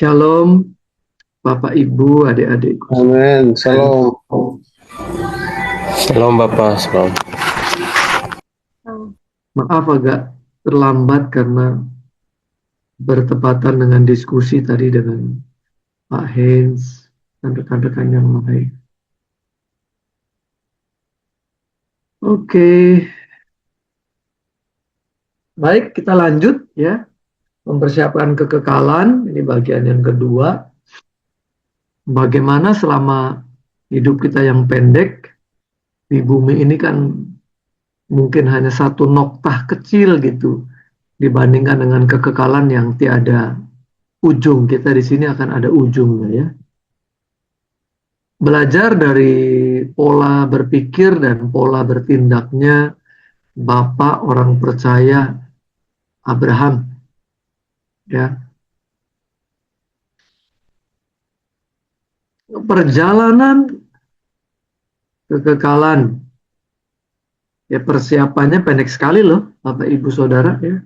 Shalom, Bapak Ibu, adik-adikku Amin. sekalian. Shalom. Shalom Bapak. Shalom. Maaf agak terlambat karena bertepatan dengan diskusi tadi dengan Pak Hens dan rekan-rekan yang lain. Oke, baik kita lanjut ya. Mempersiapkan kekekalan, ini bagian yang kedua. Bagaimana selama hidup kita yang pendek di bumi ini kan mungkin hanya satu noktah kecil gitu dibandingkan dengan kekekalan yang tiada ujung. Kita di sini akan ada ujungnya ya. Belajar dari pola berpikir dan pola bertindaknya Bapak orang percaya Abraham ya. Perjalanan kekekalan ya, persiapannya pendek sekali loh Bapak Ibu Saudara ya.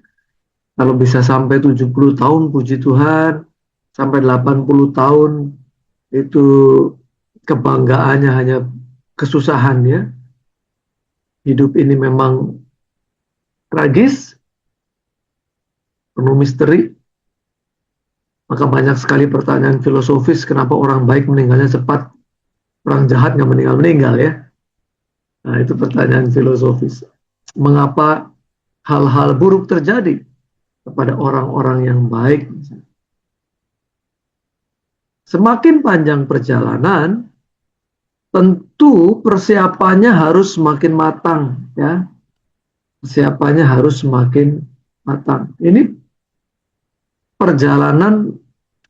Kalau bisa sampai 70 tahun puji Tuhan, sampai 80 tahun itu kebanggaannya hanya kesusahan ya. Hidup ini memang tragis, penuh misteri. Maka banyak sekali pertanyaan filosofis, kenapa orang baik meninggalnya cepat, orang jahat nggak meninggal-meninggal ya. Nah itu pertanyaan filosofis. Mengapa hal-hal buruk terjadi kepada orang-orang yang baik? Semakin panjang perjalanan, tentu persiapannya harus semakin matang ya. Persiapannya harus semakin matang. Ini perjalanan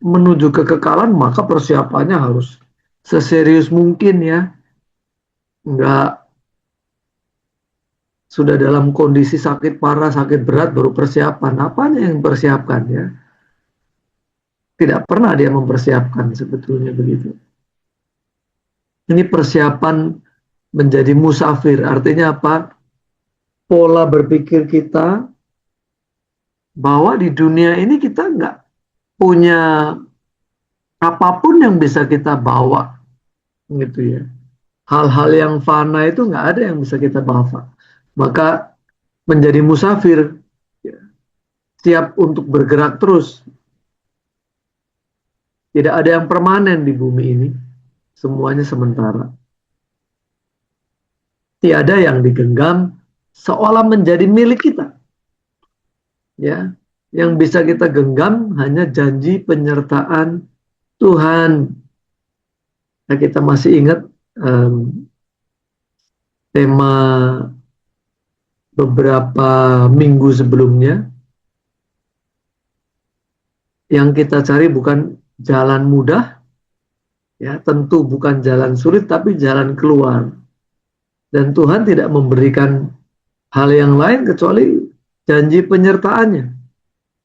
menuju kekekalan, maka persiapannya harus seserius mungkin ya. Enggak sudah dalam kondisi sakit parah, sakit berat baru persiapan. Apanya yang persiapkan ya? Tidak pernah dia mempersiapkan sebetulnya begitu. Ini persiapan menjadi musafir. Artinya apa? Pola berpikir kita bahwa di dunia ini kita nggak punya apapun yang bisa kita bawa gitu ya. Hal-hal yang fana itu nggak ada yang bisa kita bawa. Maka menjadi musafir, ya, siap untuk bergerak terus. Tidak ada yang permanen di bumi ini, semuanya sementara. Tiada yang digenggam seolah menjadi milik kita. Ya, yang bisa kita genggam hanya janji penyertaan Tuhan. Nah, kita masih ingat tema beberapa minggu sebelumnya, yang kita cari bukan jalan mudah, ya tentu bukan jalan sulit, tapi jalan keluar. Dan Tuhan tidak memberikan hal yang lain kecuali janji penyertaannya.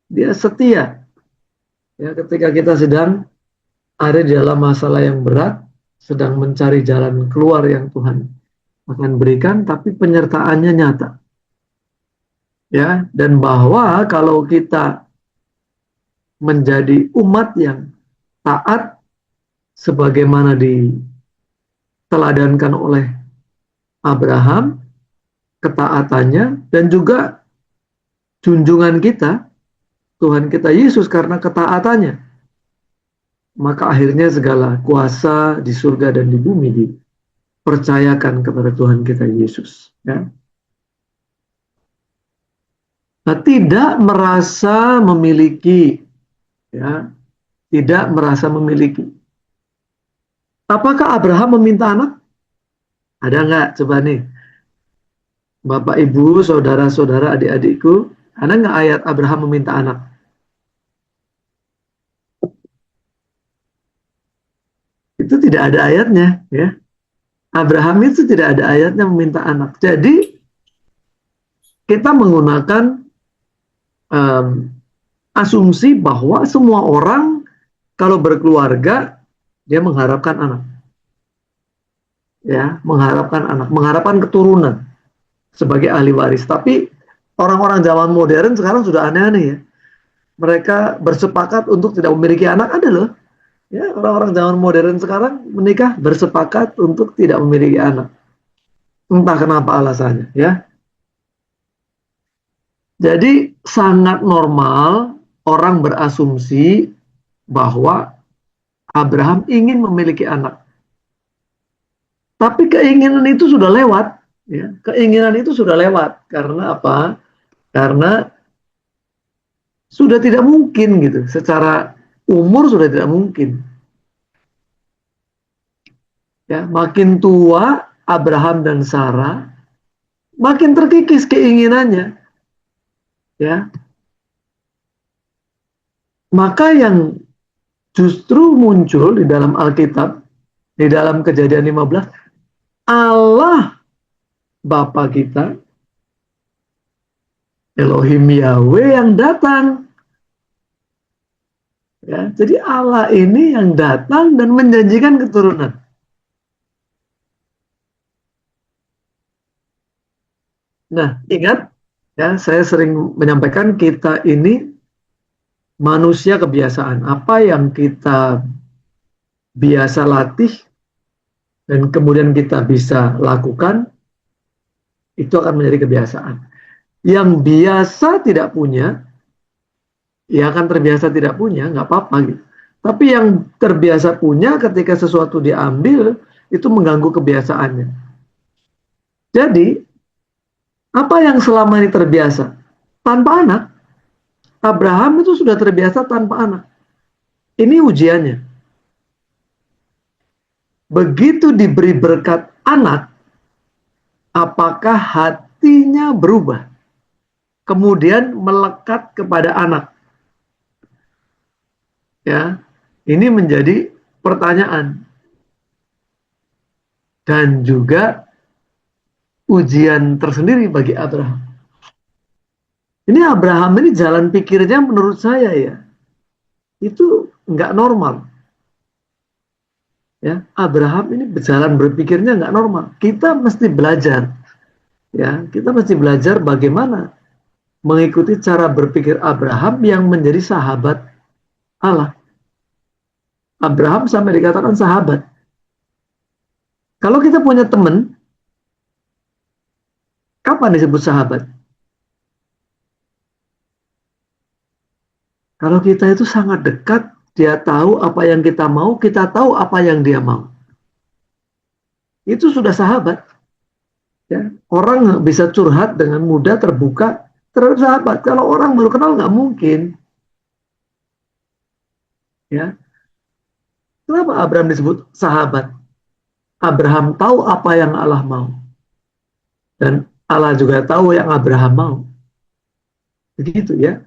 Dia setia. Ya, ketika kita sedang ada di dalam masalah yang berat, sedang mencari jalan keluar yang Tuhan akan berikan, tapi penyertaannya nyata. Ya, dan bahwa kalau kita menjadi umat yang taat sebagaimana diteladankan oleh Abraham, ketaatannya dan juga junjungan kita, Tuhan kita Yesus karena ketaatannya, maka akhirnya segala kuasa di surga dan di bumi dipercayakan kepada Tuhan kita Yesus. Ya. Nah, tidak merasa memiliki, ya, tidak merasa memiliki. Apakah Abraham meminta anak? Ada nggak? Coba nih, Bapak, Ibu, saudara-saudara, adik-adikku, ada nggak ayat Abraham meminta anak? Itu tidak ada ayatnya, ya. Abraham itu tidak ada ayatnya meminta anak. Jadi kita menggunakan um, asumsi bahwa semua orang kalau berkeluarga dia mengharapkan anak, ya, mengharapkan keturunan sebagai ahli waris. Tapi orang-orang zaman modern sekarang sudah aneh-aneh ya. mereka bersepakat untuk tidak memiliki anak, ada loh. Ya, orang-orang zaman modern sekarang menikah bersepakat untuk tidak memiliki anak. Entah kenapa alasannya, ya. Jadi sangat normal orang berasumsi bahwa Abraham ingin memiliki anak. Tapi keinginan itu sudah lewat, ya. Keinginan itu sudah lewat karena apa? Karena sudah tidak mungkin gitu. Secara umur sudah tidak mungkin. Ya, makin tua Abraham dan Sarah, makin terkikis keinginannya. Ya, maka yang justru muncul di dalam Alkitab, di dalam Kejadian 15, Allah Bapa kita, Elohim Yahweh yang datang. Ya, jadi Allah ini yang datang dan menjanjikan keturunan. Nah, ingat ya, saya sering menyampaikan kita ini manusia kebiasaan. Apa yang kita biasa latih dan kemudian kita bisa lakukan, itu akan menjadi kebiasaan. Yang biasa tidak punya, ya akan terbiasa tidak punya, nggak apa-apa gitu. Tapi yang terbiasa punya ketika sesuatu diambil, itu mengganggu kebiasaannya. Jadi, apa yang selama ini terbiasa? Tanpa anak, Abraham itu sudah terbiasa tanpa anak. Ini ujiannya. Begitu diberi berkat anak, apakah hatinya berubah? Kemudian melekat kepada anak. Ya, ini menjadi pertanyaan. Dan juga ujian tersendiri bagi Abraham. Ini Abraham ini jalan pikirnya menurut saya ya, itu nggak normal. Ya, Abraham ini jalan berpikirnya nggak normal. Kita mesti belajar, ya, kita mesti belajar bagaimana mengikuti cara berpikir Abraham yang menjadi sahabat Allah. Abraham sampai dikatakan sahabat. Kalau kita punya teman, kapan disebut sahabat? Kalau kita itu sangat dekat, dia tahu apa yang kita mau, kita tahu apa yang dia mau. Itu sudah sahabat. Ya, orang bisa curhat dengan mudah, terbuka terhadap sahabat. Kalau orang baru kenal nggak mungkin. Ya, kenapa Abraham disebut sahabat? Abraham tahu apa yang Allah mau, dan Allah juga tahu yang Abraham mau. Begitu ya.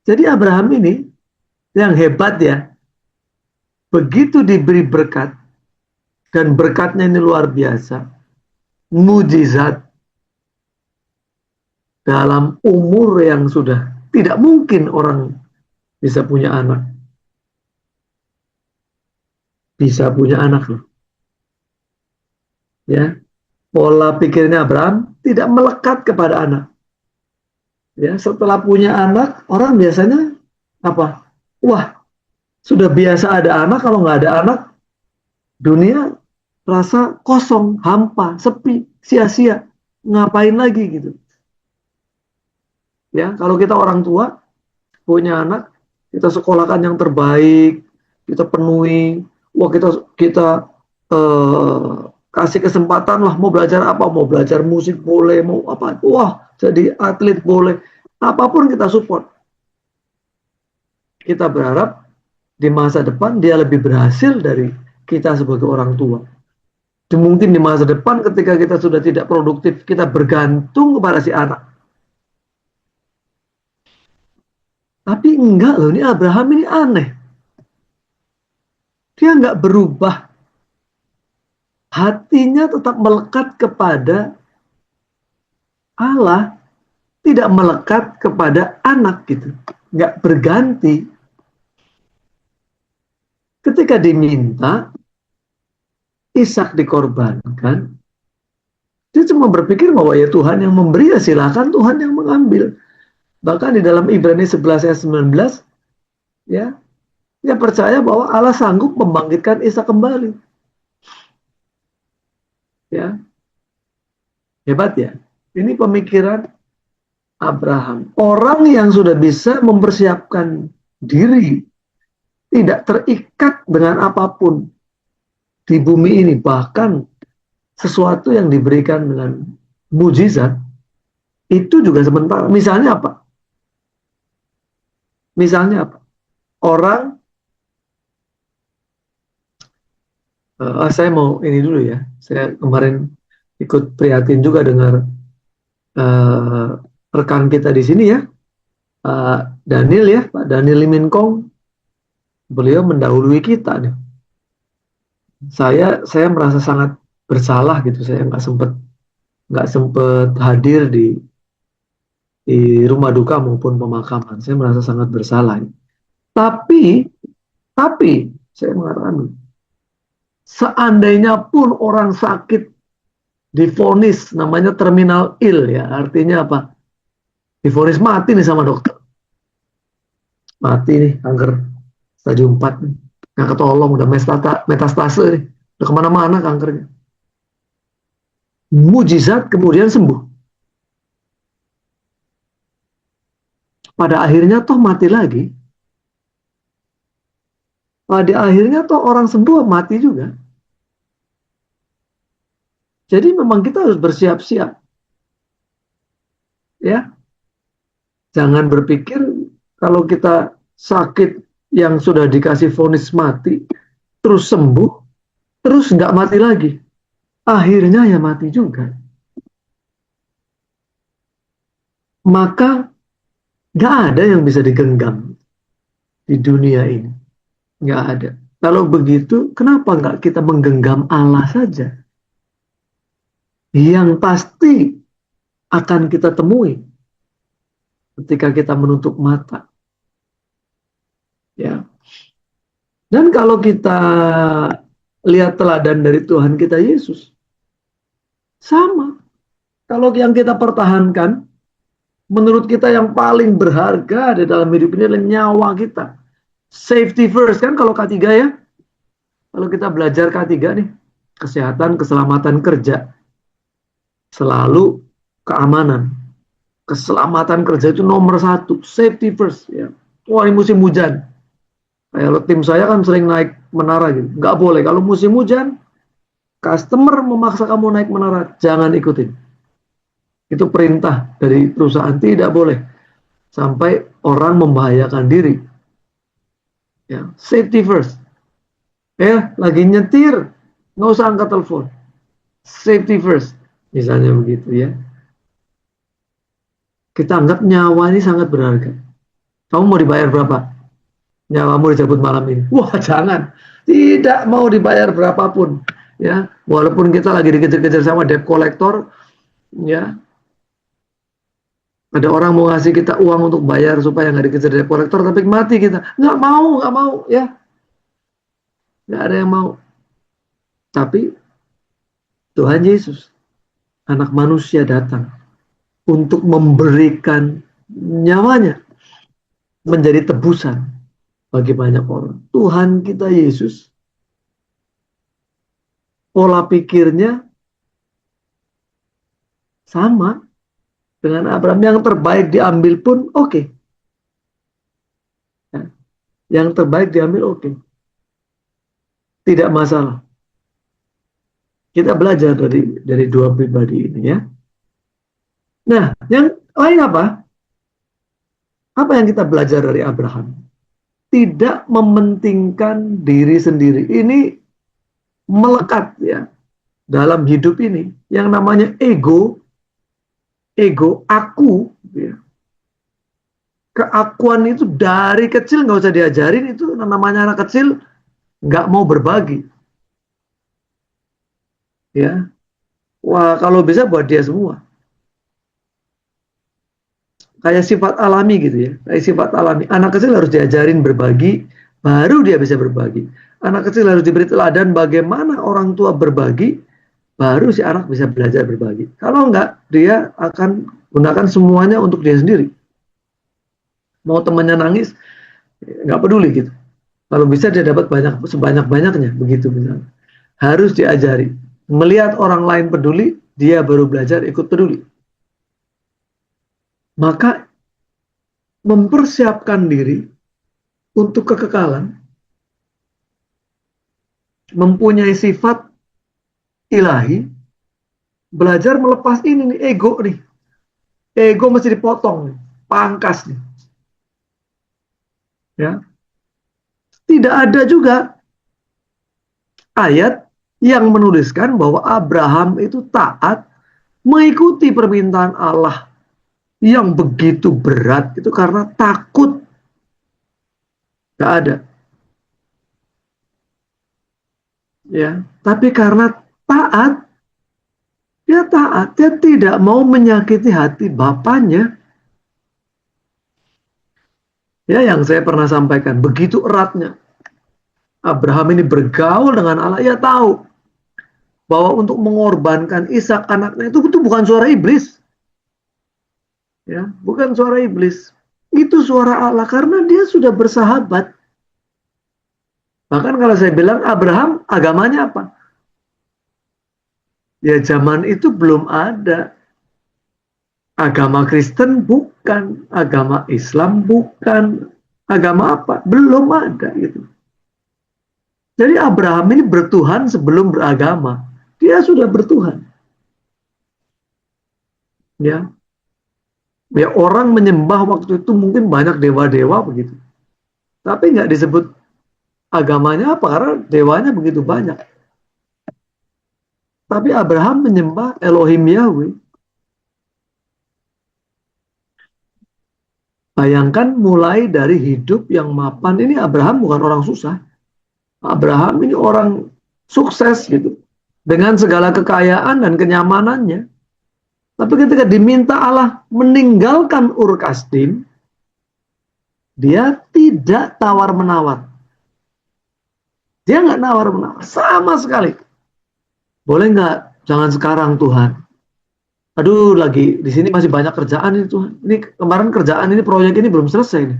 Jadi Abraham ini yang hebat ya. Begitu diberi berkat, dan berkatnya ini luar biasa, mujizat dalam umur yang sudah tidak mungkin orang bisa punya anak. Bisa punya anak loh. Ya, pola pikirnya Abraham tidak melekat kepada anak. Ya, setelah punya anak, orang biasanya apa? Wah, sudah biasa ada anak, kalau nggak ada anak, dunia rasa kosong, hampa, sepi, sia-sia. Ngapain lagi gitu? Ya, kalau kita orang tua punya anak, kita sekolahkan yang terbaik, kita penuhi, wah kita eh, kasih kesempatan lah, mau belajar apa, mau belajar musik boleh, mau apa, wah jadi atlet boleh, apapun kita support. Kita berharap di masa depan dia lebih berhasil dari kita sebagai orang tua. Dan mungkin di masa depan ketika kita sudah tidak produktif, kita bergantung kepada si anak. Tapi enggak loh, ini Abraham ini aneh. Dia enggak berubah. Hatinya tetap melekat kepada Allah, tidak melekat kepada anak gitu. Enggak berganti. Ketika diminta Ishak dikorbankan, dia cuma berpikir bahwa ya Tuhan yang memberi, ya silakan Tuhan yang mengambil. Bahkan di dalam Ibrani 11 ayat 19, ya, dia percaya bahwa Allah sanggup membangkitkan Ishak kembali. Ya, hebat ya. Ini pemikiran Abraham. Orang yang sudah bisa mempersiapkan diri, tidak terikat dengan apapun di bumi ini, bahkan sesuatu yang diberikan dengan mujizat, itu juga sementara. Misalnya apa? Misalnya apa? Orang, saya mau ini dulu ya. Saya kemarin ikut prihatin juga dengar uh, rekan kita di sini ya, Pak Daniel ya, Pak Daniel Liminkong. Beliau mendahului kita nih. Saya merasa sangat bersalah gitu. Saya nggak sempet hadir di rumah duka maupun pemakaman. Saya merasa sangat bersalah. Tapi, tapi saya mengatakan, seandainya pun orang sakit divonis namanya terminal ill ya, artinya apa? Divonis mati nih sama dokter. Mati nih, kanker stadium 4 nih. Nggak ketolong, udah metastase nih. Udah kemana-mana kankernya. Mujizat kemudian sembuh. Pada akhirnya toh mati lagi. Pada akhirnya toh orang sembuh mati juga. Jadi memang kita harus bersiap-siap. Ya, jangan berpikir kalau kita sakit yang sudah dikasih vonis mati, terus sembuh, terus nggak mati lagi. Akhirnya ya mati juga. Maka nggak ada yang bisa digenggam di dunia ini. Nggak ada. Kalau begitu, kenapa nggak kita menggenggam Allah saja? Yang pasti akan kita temui ketika kita menutup mata. Ya. Dan kalau kita lihat teladan dari Tuhan kita Yesus, sama. Kalau yang kita pertahankan, menurut kita yang paling berharga di dalam hidup ini adalah nyawa kita. Safety first, kan kalau K3 ya. Kalau kita belajar K3 nih, kesehatan, keselamatan kerja. Selalu keamanan. Keselamatan kerja itu nomor 1. Safety first. Ya. Wah, ini musim hujan. Kalau tim saya kan sering naik menara gitu. Nggak boleh. Kalau musim hujan, customer memaksa kamu naik menara, jangan ikutin. Itu perintah dari perusahaan, tidak boleh. Sampai orang membahayakan diri. Ya, safety first. Ya, lagi nyetir, nggak usah angkat telepon. Safety first. Misalnya begitu ya. Kita anggap nyawa ini sangat berharga. Kamu mau dibayar berapa? Nyawamu dicabut malam ini. Wah, jangan. Tidak mau dibayar berapapun. Ya, walaupun kita lagi dikejar-kejar sama debt collector, ya, ada orang mau ngasih kita uang untuk bayar supaya nggak dikejar debt collector, tapi mati kita. Nggak mau, ya. Nggak ada yang mau. Tapi Tuhan Yesus, anak manusia datang untuk memberikan nyawanya menjadi tebusan bagi banyak orang. Tuhan kita Yesus, pola pikirnya sama dengan Abraham. Yang terbaik diambil pun oke. Ya. Yang terbaik diambil oke. Tidak masalah. Kita belajar dari dua pribadi ini ya. Nah, yang lain apa? Apa yang kita belajar dari Abraham? Tidak mementingkan diri sendiri. Ini melekat ya dalam hidup ini. Yang namanya ego, aku. Ya. Keakuan itu dari kecil nggak usah diajarin. Itu namanya anak kecil nggak mau berbagi. Ya, wah kalau bisa buat dia semua. Kayak sifat alami gitu ya. Kayak sifat alami. Anak kecil harus diajarin berbagi, baru dia bisa berbagi. Anak kecil harus diberi teladan bagaimana orang tua berbagi, baru si anak bisa belajar berbagi. Kalau enggak, dia akan gunakan semuanya untuk dia sendiri. Mau temannya nangis, nggak peduli gitu. Kalau bisa dia dapat banyak, sebanyak-banyaknya, begitu misalnya. Harus diajari. Melihat orang lain peduli, dia baru belajar ikut peduli. Maka mempersiapkan diri untuk kekekalan, mempunyai sifat ilahi, belajar melepas ini nih, ego nih. Ego mesti dipotong nih, pangkas nih. Ya. Tidak ada juga ayat yang menuliskan bahwa Abraham itu taat mengikuti permintaan Allah yang begitu berat itu karena takut. Tidak ada. Ya, tapi karena taat, dia tidak mau menyakiti hati bapaknya. Ya, yang saya pernah sampaikan, begitu eratnya Abraham ini bergaul dengan Allah, ia tahu bahwa untuk mengorbankan Ishak anaknya itu bukan suara iblis. Ya, bukan suara iblis. Itu suara Allah karena dia sudah bersahabat. Bahkan kalau saya bilang Abraham agamanya apa? Ya zaman itu belum ada. Agama Kristen bukan, agama Islam bukan, agama apa? Belum ada gitu. Jadi Abraham ini bertuhan sebelum beragama. Dia sudah bertuhan. Ya, ya orang menyembah waktu itu mungkin banyak dewa-dewa begitu. Tapi nggak disebut agamanya apa karena dewanya begitu banyak. Tapi Abraham menyembah Elohim Yahweh. Bayangkan mulai dari hidup yang mapan ini Abraham bukan orang susah. Abraham ini orang sukses gitu. Dengan segala kekayaan dan kenyamanannya. Tapi ketika diminta Allah meninggalkan Ur Kasdim, dia tidak tawar-menawar. Dia nggak nawar-menawar sama sekali. Boleh nggak? Jangan sekarang Tuhan. Aduh, lagi di sini masih banyak kerjaan ini Tuhan. Ini kemarin kerjaan ini proyek ini belum selesai nih.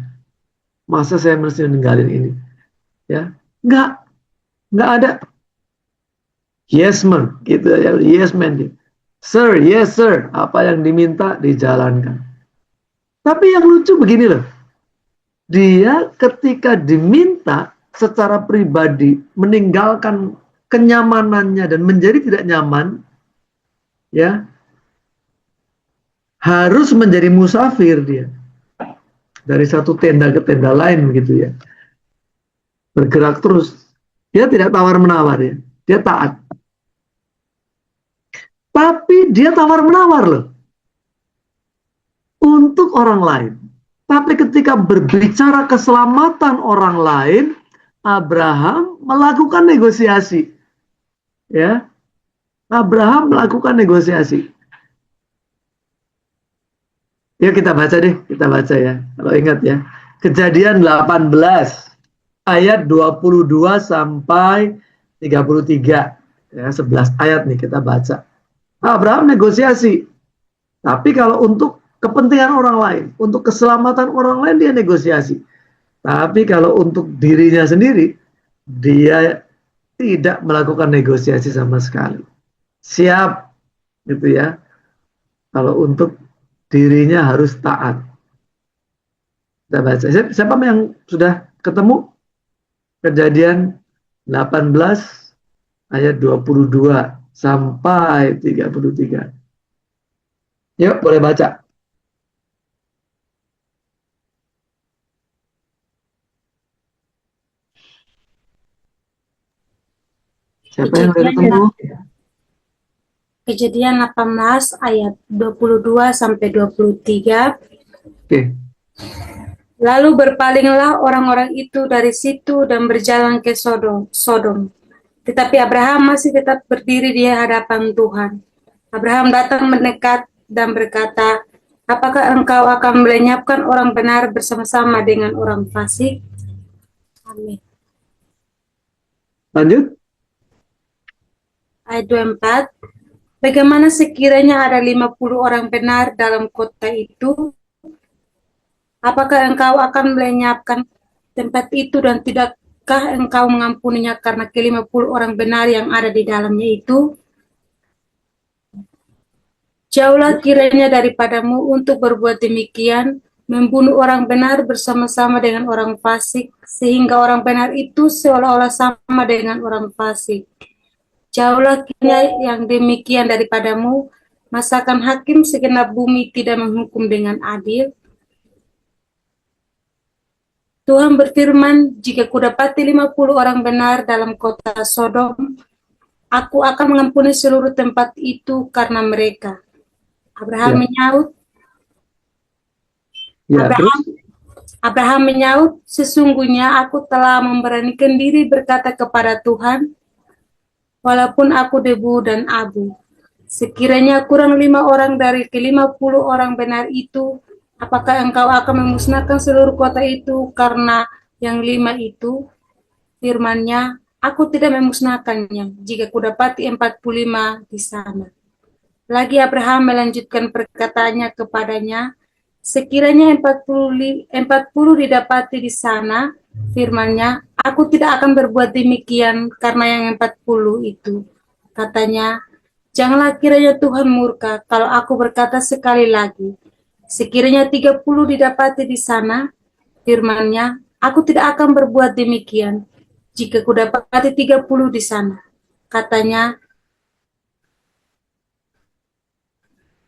Masa saya mesti ninggalin ini? Ya, nggak ada. Yes man, gitu ya. Yes man. Sir, yes sir. Apa yang diminta dijalankan. Tapi yang lucu begini loh. Dia ketika diminta secara pribadi meninggalkan kenyamanannya dan menjadi tidak nyaman, ya harus menjadi musafir dia dari satu tenda ke tenda lain begitu ya, bergerak terus. Dia tidak tawar menawar ya, dia taat. Tapi dia tawar menawar loh untuk orang lain. Tapi ketika berbicara keselamatan orang lain, Abraham melakukan negosiasi. Ya, Abraham melakukan negosiasi. Ya kita baca deh, kita baca ya. Kalau ingat ya. Kejadian 18 ayat 22 sampai 33. Ya, 11 ayat nih kita baca. Abraham negosiasi. Tapi kalau untuk kepentingan orang lain, untuk keselamatan orang lain dia negosiasi. Tapi kalau untuk dirinya sendiri, dia tidak melakukan negosiasi sama sekali. Siap, gitu ya. Kalau untuk dirinya harus taat. Kita baca. Siapa yang sudah ketemu kejadian 18 ayat 22 sampai 33. Yuk, boleh baca. Siapa yang sudah Kejadian ketemu? Kejadian 18 ayat 22 sampai 23. Oke. Lalu berpalinglah orang-orang itu dari situ dan berjalan ke Sodom. Tetapi Abraham masih tetap berdiri di hadapan Tuhan. Abraham datang mendekat dan berkata, apakah engkau akan melenyapkan orang benar bersama-sama dengan orang fasik? Amin. Lanjut. Ayat 24. Bagaimana sekiranya ada 50 orang benar dalam kota itu? Apakah engkau akan melenyapkan tempat itu dan tidakkah engkau mengampuninya karena ke-50 orang benar yang ada di dalamnya itu? Jauhlah kiranya daripadamu untuk berbuat demikian, membunuh orang benar bersama-sama dengan orang fasik, sehingga orang benar itu seolah-olah sama dengan orang fasik. Jauhlah kiranya yang demikian daripadamu, masakan hakim segenap bumi tidak menghukum dengan adil. Tuhan berfirman, jika kudapati 50 orang benar dalam kota Sodom, aku akan mengampuni seluruh tempat itu karena mereka. Ya, Abraham menyaut, ya, terus Abraham, Abraham menyaut, sesungguhnya aku telah memberanikan diri berkata kepada Tuhan, walaupun aku debu dan abu. Sekiranya kurang 5 orang dari ke-50 orang benar itu, apakah engkau akan memusnahkan seluruh kota itu karena yang 5 itu? Firman-Nya, aku tidak memusnahkannya jika kudapati 45 di sana. Lagi Abraham melanjutkan perkataannya kepadanya, sekiranya 40 didapati di sana, firman-Nya, aku tidak akan berbuat demikian karena yang 40 itu. Katanya, janganlah kiranya Tuhan murka kalau aku berkata sekali lagi, sekiranya 30 didapati di sana, firman-Nya, aku tidak akan berbuat demikian jika kudapati 30 di sana. Katanya,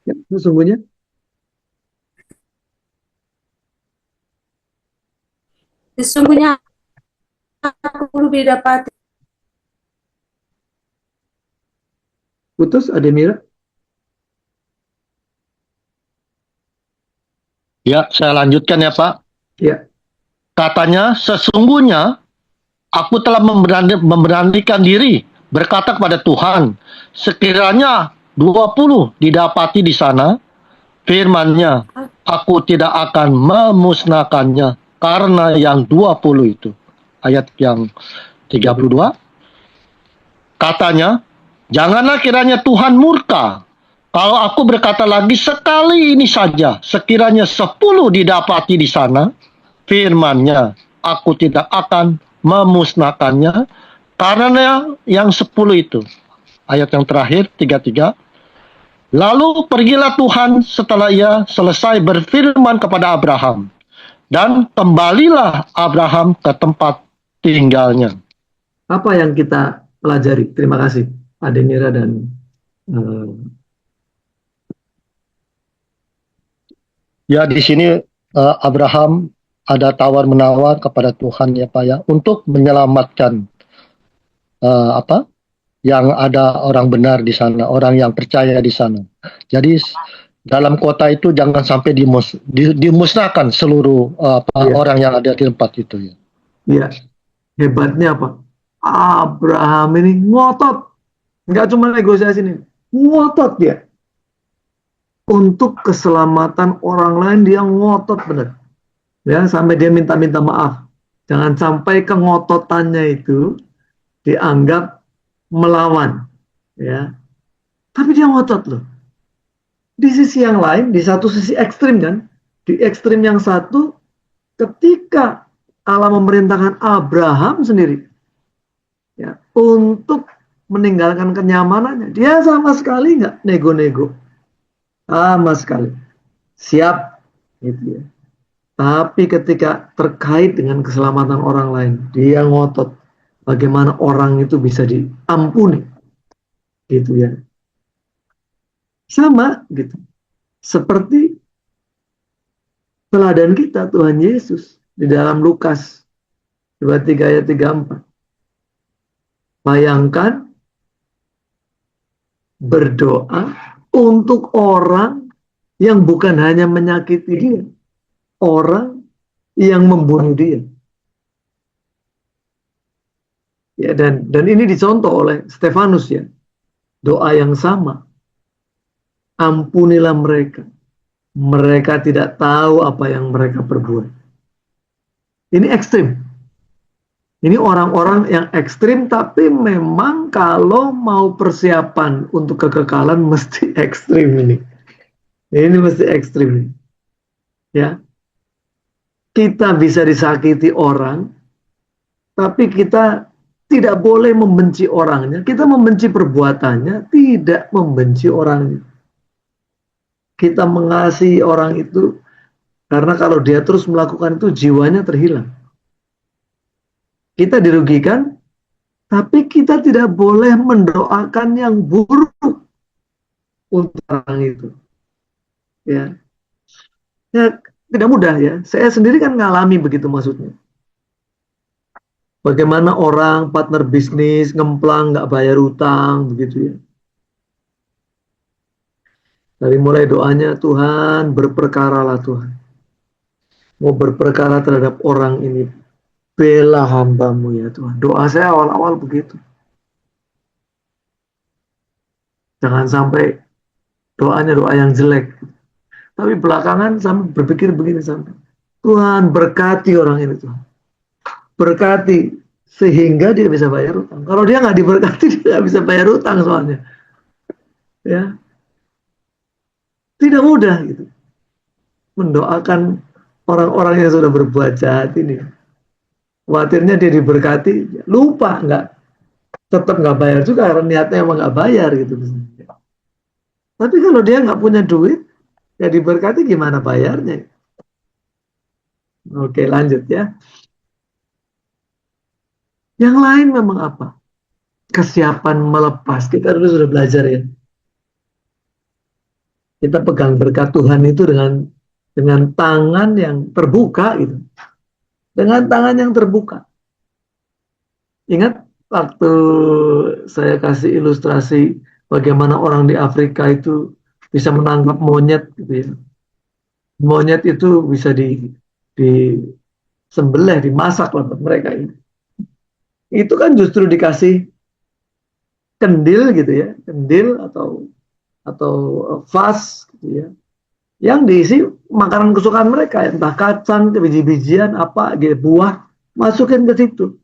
ya, sesungguhnya sesungguhnya aku belum didapati. putus Ademira. Ya, saya lanjutkan ya Pak. Ya, Katanya, sesungguhnya aku telah memberanikan diri berkata kepada Tuhan, sekiranya 20 didapati di sana, firman-Nya, aku tidak akan memusnahkannya karena yang 20 itu. Ayat yang 32, katanya, janganlah kiranya Tuhan murka kalau aku berkata lagi sekali ini saja, sekiranya 10 didapati di sana, firman-Nya, aku tidak akan memusnahkannya karena yang 10 itu. Ayat yang terakhir, 33. Lalu pergilah Tuhan setelah ia selesai berfirman kepada Abraham. Dan kembalilah Abraham ke tempat tinggalnya. apa yang kita pelajari? Terima kasih Ademira dan eh, Ya, di sini Abraham ada tawar-menawar kepada Tuhan ya Pak ya, untuk menyelamatkan yang ada orang benar di sana, orang yang percaya di sana. Jadi dalam kota itu jangan sampai dimusnahkan seluruh ya, orang yang ada di tempat itu ya. ya, hebatnya apa? Abraham ini ngotot, nggak cuma negosiasi ini, ngotot dia untuk keselamatan orang lain, dia ngotot benar, ya sampai dia minta-minta maaf. Jangan sampai kengototannya itu dianggap melawan, ya. Tapi dia ngotot loh. Di sisi yang lain, di satu sisi ekstrim kan, di ekstrim yang satu, ketika Allah memerintahkan Abraham sendiri, ya, untuk meninggalkan kenyamanannya, dia sama sekali nggak nego-nego, sama sekali siap, gitu ya. Tapi ketika terkait dengan keselamatan orang lain, dia ngotot bagaimana orang itu bisa diampuni, gitu ya. Sama gitu, seperti teladan kita Tuhan Yesus di dalam Lukas 23 ayat 34. Bayangkan berdoa untuk orang yang bukan hanya menyakiti dia, orang yang membunuh dia. Ya, dan ini dicontoh oleh Stefanus ya. Doa yang sama. Ampunilah mereka. Mereka tidak tahu apa yang mereka perbuat. Ini ekstrim. Ini orang-orang yang ekstrim, tapi memang kalau mau persiapan untuk kekekalan mesti ekstrim ini. Ini mesti ekstrim ini. Ya. kita bisa disakiti orang, tapi kita tidak boleh membenci orangnya. Kita membenci perbuatannya, tidak membenci orangnya. Kita mengasihi orang itu karena kalau dia terus melakukan itu, jiwanya terhilang. Kita dirugikan, tapi kita tidak boleh mendoakan yang buruk untuk orang itu. Ya, ya tidak mudah ya. Saya sendiri kan ngalami begitu maksudnya. Bagaimana orang partner bisnis ngemplang nggak bayar utang begitu ya. Dari mulai doanya, Tuhan berperkaralah Tuhan. Mau berperkara terhadap orang ini, bela hambamu ya Tuhan. Doa saya awal-awal begitu. Jangan sampai doanya doa yang jelek. Tapi belakangan sampai berpikir begini sampai, Tuhan berkati orang ini Tuhan. Berkati sehingga dia bisa bayar utang. Kalau dia nggak diberkati, dia nggak bisa bayar utang soalnya. Ya, tidak mudah gitu. Mendoakan orang-orang yang sudah berbuat jahat ini. Khawatirnya dia diberkati, lupa tetap nggak bayar juga karena niatnya emang nggak bayar gitu. Tapi kalau dia nggak punya duit, ya diberkati gimana bayarnya? Oke, lanjut ya. Yang lain memang apa? Kesiapan melepas. Kita dulu sudah belajar ya. Kita pegang berkat Tuhan itu dengan tangan yang terbuka gitu. Dengan tangan yang terbuka. Ingat waktu saya kasih ilustrasi bagaimana orang di Afrika itu bisa menangkap monyet gitu ya. Monyet itu bisa disembelih, dimasak lah buat mereka ini. Itu kan justru dikasih kendil gitu ya, kendil atau vas gitu ya, yang diisi makanan kesukaan mereka, entah kacang, biji-bijian, apa, gitu, buah, masukin ke situ.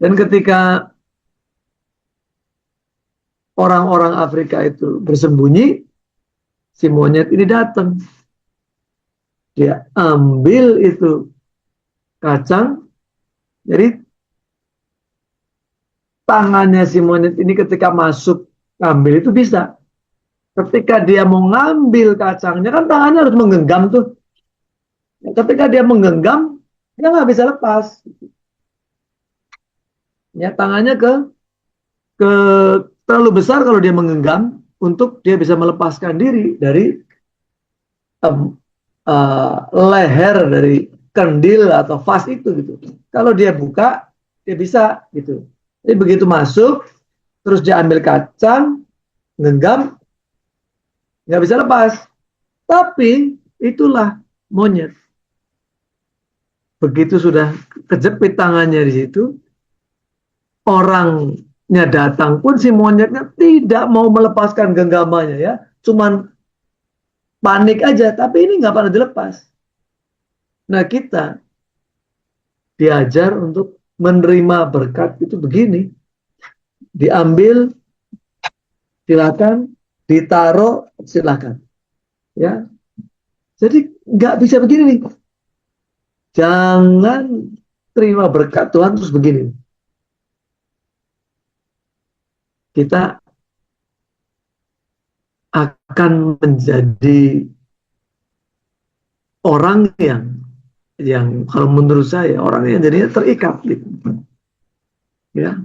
Dan ketika orang-orang Afrika itu bersembunyi, si monyet ini datang. Dia ambil itu kacang, jadi tangannya si monyet ini ketika masuk ngambil itu bisa. Ketika dia mau ngambil kacangnya kan tangannya harus menggenggam tuh. Ketika dia menggenggam, dia nggak bisa lepas. Ya, tangannya ke terlalu besar kalau dia menggenggam untuk dia bisa melepaskan diri dari leher dari kendil atau vas itu gitu. Kalau dia buka, dia bisa gitu. Jadi begitu masuk, terus dia ambil kacang, genggam, nggak bisa lepas. Tapi itulah monyet. Begitu sudah kejepit tangannya di situ, orangnya datang pun si monyetnya tidak mau melepaskan genggamannya ya, cuman panik aja. Tapi ini nggak pernah dilepas. Nah, kita diajar untuk menerima berkat itu begini, diambil silakan, ditaruh silakan, ya. Jadi nggak bisa begini nih. Jangan terima berkat Tuhan terus begini. Kita akan menjadi orang yang kalau menurut saya orang yang jadinya terikat gitu. Ya.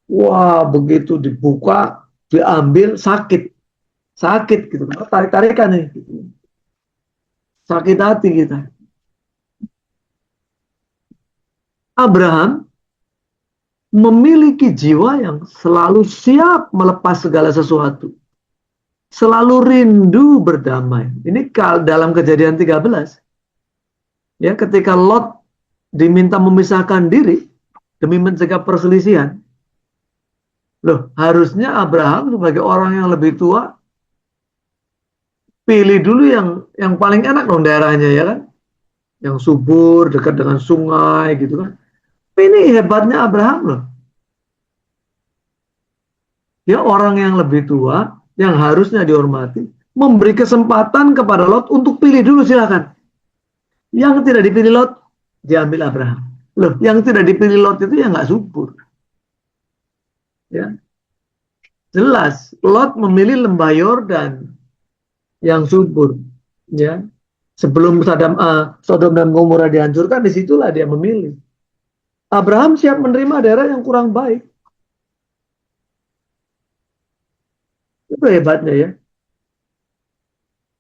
Wah, begitu dibuka, diambil sakit gitu. Tarik-tarikan nih. Gitu. Sakit hati kita. Abraham memiliki jiwa yang selalu siap melepas segala sesuatu. Selalu rindu berdamai. Ini dalam Kejadian 13. Ya, ketika Lot diminta memisahkan diri demi mencegah perselisihan. Loh, harusnya Abraham sebagai orang yang lebih tua pilih dulu yang paling enak dong daerahnya ya kan. Yang subur, dekat dengan sungai gitu kan. Ini hebatnya Abraham loh. Dia orang yang lebih tua, yang harusnya dihormati, memberi kesempatan kepada Lot untuk pilih dulu silakan. Yang tidak dipilih Lot, diambil Abraham. Loh, yang tidak dipilih Lot itu yang nggak subur. Ya, jelas Lot memilih lembah Yordan yang subur. Ya, sebelum Sodom dan Gomora dihancurkan, disitulah dia memilih. Abraham siap menerima daerah yang kurang baik. Itu hebatnya ya.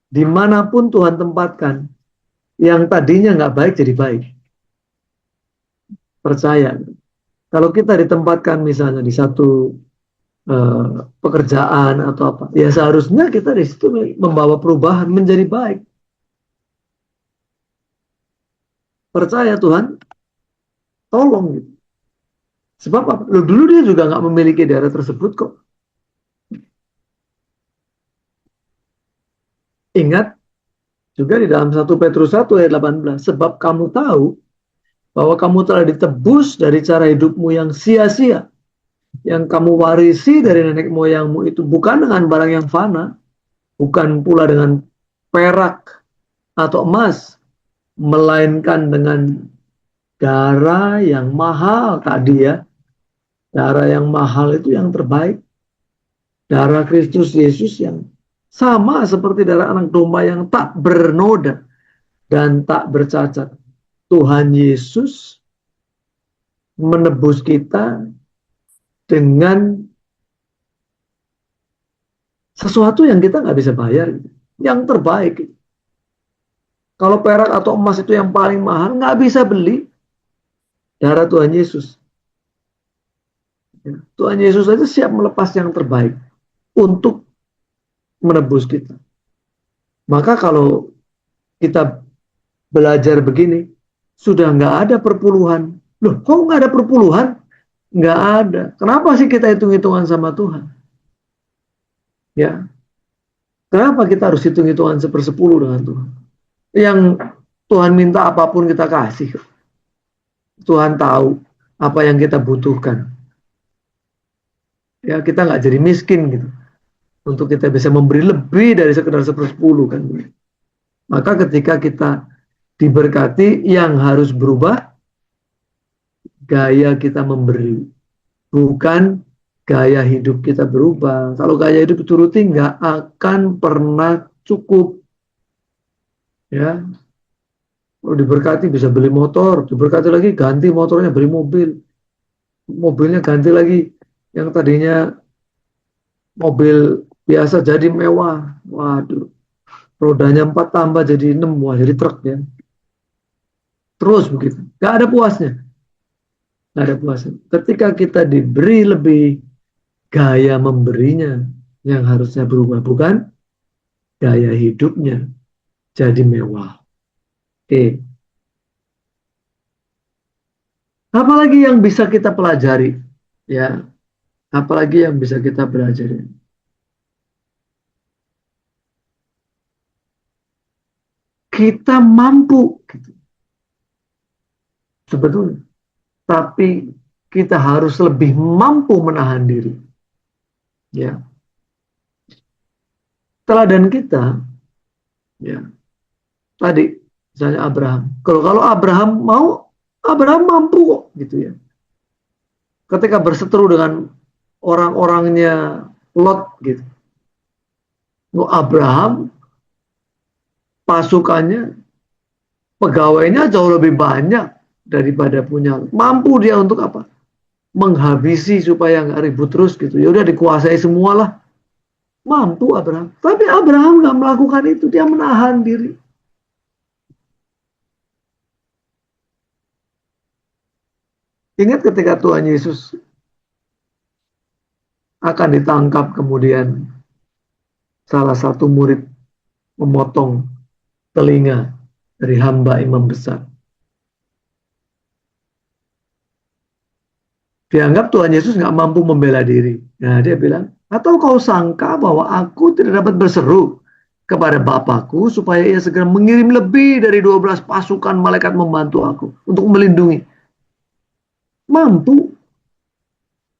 Dimanapun Tuhan tempatkan, yang tadinya nggak baik jadi baik. Percaya. Kalau kita ditempatkan misalnya di satu pekerjaan atau apa, ya seharusnya kita di situ membawa perubahan menjadi baik. Percaya Tuhan, tolong gitu. Sebab apa? Dulu dia juga nggak memiliki daerah tersebut kok. Ingat juga di dalam 1 Petrus 1 ayat 18, sebab kamu tahu bahwa kamu telah ditebus dari cara hidupmu yang sia-sia, yang kamu warisi dari nenek moyangmu itu bukan dengan barang yang fana, bukan pula dengan perak atau emas, melainkan dengan darah yang mahal tadi ya. Darah yang mahal itu yang terbaik. Darah Kristus Yesus yang sama seperti darah anak domba yang tak bernoda dan tak bercacat. Tuhan Yesus menebus kita dengan sesuatu yang kita nggak bisa bayar, yang terbaik. Kalau perak atau emas itu yang paling mahal, nggak bisa beli darah Tuhan Yesus. Tuhan Yesus saja siap melepas yang terbaik untuk menebus kita. Maka kalau kita belajar begini, sudah nggak ada perpuluhan. Loh, kok nggak ada perpuluhan? Nggak ada. Kenapa sih kita hitung-hitungan sama Tuhan? Ya, kenapa kita harus hitung-hitungan 1/10 dengan Tuhan? Yang Tuhan minta apapun kita kasih. Tuhan tahu apa yang kita butuhkan. Ya, kita nggak jadi miskin gitu. Untuk kita bisa memberi lebih dari sekedar 1/10 kan. Maka ketika kita diberkati, yang harus berubah gaya kita memberi, bukan gaya hidup kita berubah. Kalau gaya hidup dituruti nggak akan pernah cukup. Ya, kalau diberkati bisa beli motor, diberkati lagi ganti motornya, beli mobil, mobilnya ganti lagi, yang tadinya mobil biasa jadi mewah. Waduh, rodanya 4 tambah jadi 6, wah jadi truk ya. Terus begitu, nggak ada puasnya. Nggak ada puasnya. Ketika kita diberi lebih, gaya memberinya yang harusnya berubah, bukan gaya hidupnya jadi mewah. Oke. Apalagi yang bisa kita pelajari? Ya, apalagi yang bisa kita pelajari? Kita mampu gitu. Sebetulnya. Tapi kita harus lebih mampu menahan diri. Ya. Teladan kita, ya, tadi misalnya Abraham. Kalau Abraham mau, Abraham mampu kok gitu ya. Ketika berseteru dengan orang-orangnya Lot gitu. Abraham pasukannya, pegawainya jauh lebih banyak daripada punya. Mampu dia untuk apa? Menghabisi supaya nggak ribut terus gitu. Ya udah dikuasai semualah. Mampu Abraham. Tapi Abraham nggak melakukan itu. Dia menahan diri. Ingat ketika Tuhan Yesus akan ditangkap, kemudian salah satu murid memotong telinga dari hamba imam besar. Dianggap Tuhan Yesus nggak mampu membela diri. Nah, dia bilang, atau kau sangka bahwa aku tidak dapat berseru kepada Bapakku supaya ia segera mengirim lebih dari 12 pasukan malaikat membantu aku untuk melindungi. Mampu.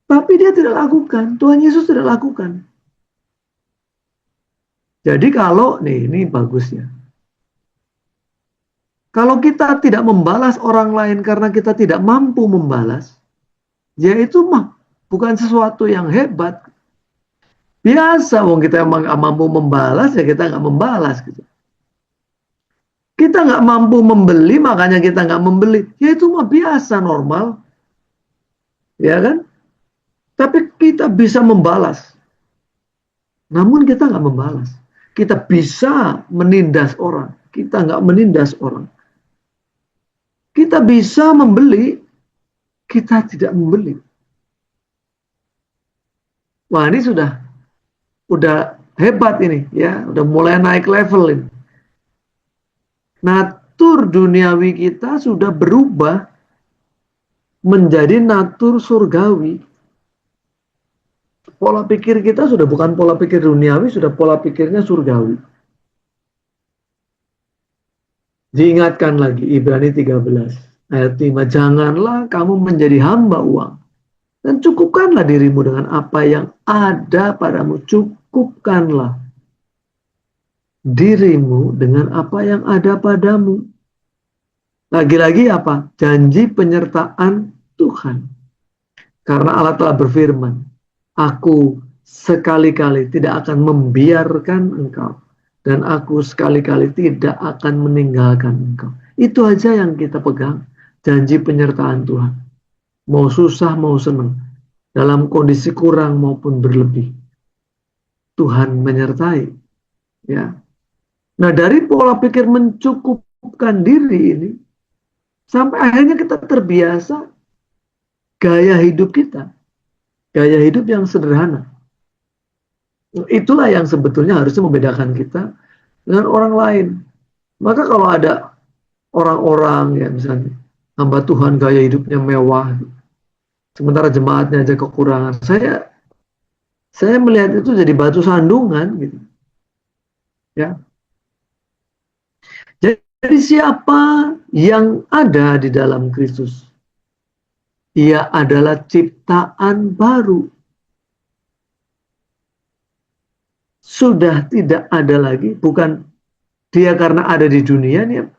Tapi dia tidak lakukan. Tuhan Yesus tidak lakukan. Jadi kalau, nih ini bagusnya. Kalau kita tidak membalas orang lain karena kita tidak mampu membalas, ya itu mah bukan sesuatu yang hebat. Biasa, wong kita emang nggak mampu membalas, ya kita nggak membalas gitu. Kita nggak mampu membeli, makanya kita nggak membeli. Ya itu mah biasa, normal. Ya kan? Tapi kita bisa membalas. Namun kita nggak membalas. Kita bisa menindas orang. Kita nggak menindas orang. Kita bisa membeli. Kita tidak membeli. Wah, ini udah hebat ini, ya. Udah mulai naik level ini. Natur duniawi kita sudah berubah menjadi natur surgawi. Pola pikir kita sudah bukan pola pikir duniawi, sudah pola pikirnya surgawi. Diingatkan lagi Ibrani 13 ayat 5, janganlah kamu menjadi hamba uang, dan cukupkanlah dirimu dengan apa yang ada padamu. Cukupkanlah dirimu dengan apa yang ada padamu. Lagi-lagi apa? Janji penyertaan Tuhan. Karena Allah telah berfirman, aku sekali-kali tidak akan membiarkan engkau, dan aku sekali-kali tidak akan meninggalkan engkau. Itu aja yang kita pegang, janji penyertaan Tuhan. Mau susah, mau senang, dalam kondisi kurang maupun berlebih, Tuhan menyertai. Ya. Nah, dari pola pikir mencukupkan diri ini, sampai akhirnya kita terbiasa gaya hidup kita. Gaya hidup yang sederhana. Itulah yang sebetulnya harusnya membedakan kita dengan orang lain. Maka kalau ada orang-orang ya misalnya hamba Tuhan gaya hidupnya mewah, sementara jemaatnya aja kekurangan, saya melihat itu jadi batu sandungan gitu. Ya. Jadi siapa yang ada di dalam Kristus? Ia adalah ciptaan baru. Sudah tidak ada lagi, bukan dia karena ada di dunia, dia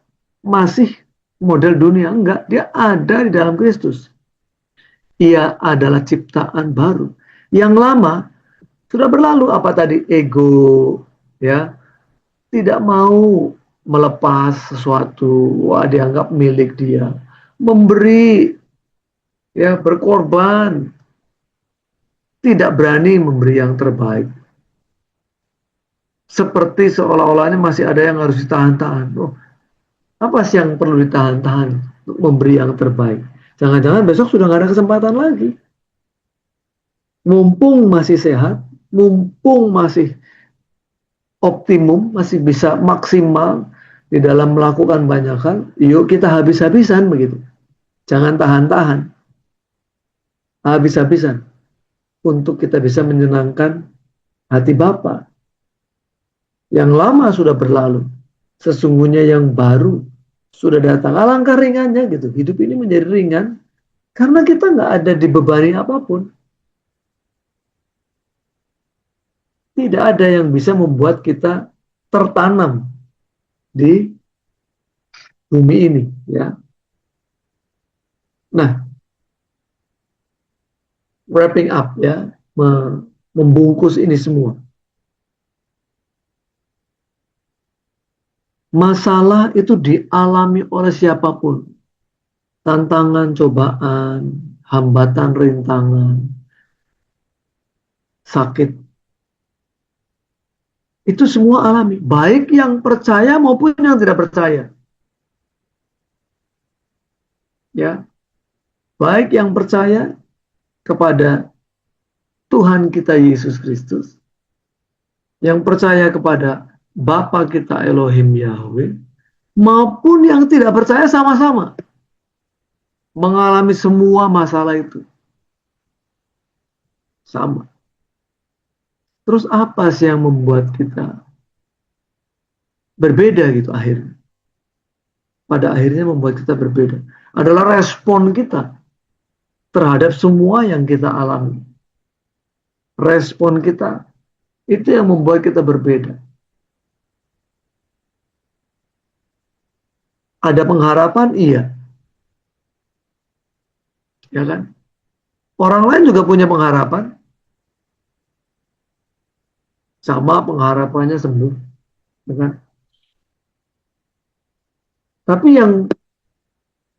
masih model dunia. Enggak, dia ada di dalam Kristus. Ia adalah ciptaan baru. Yang lama sudah berlalu. Apa tadi? Ego, ya, tidak mau melepas sesuatu, dianggap milik dia. Memberi, ya, berkorban, tidak berani memberi yang terbaik. Seperti seolah-olahnya masih ada yang harus ditahan-tahan. Oh, apa sih yang perlu ditahan-tahan untuk memberi yang terbaik? Jangan-jangan besok sudah nggak ada kesempatan lagi. Mumpung masih sehat, mumpung masih optimum, masih bisa maksimal di dalam melakukan banyak hal, yuk kita habis-habisan begitu. Jangan tahan-tahan. Habis-habisan. Untuk kita bisa menyenangkan hati Bapa. Yang lama sudah berlalu. Sesungguhnya yang baru sudah datang. Alangkah ringannya gitu. Hidup ini menjadi ringan karena kita nggak ada dibebani apapun. Tidak ada yang bisa membuat kita tertanam di bumi ini, ya. Nah, wrapping up, ya, membungkus ini semua. Masalah itu dialami oleh siapapun. Tantangan, cobaan, hambatan, rintangan, sakit. Itu semua alami. Baik yang percaya maupun yang tidak percaya. Ya. Baik yang percaya kepada Tuhan kita Yesus Kristus. Yang percaya kepada Bapa kita Elohim Yahweh, maupun yang tidak percaya, sama-sama mengalami semua masalah itu. Sama. Terus apa sih yang membuat kita berbeda gitu akhirnya? Pada akhirnya membuat kita berbeda. Adalah respon kita terhadap semua yang kita alami. Respon kita itu yang membuat kita berbeda. Ada pengharapan, iya. Ya kan? Orang lain juga punya pengharapan. Sama pengharapannya sembuh. Ya kan? Tapi yang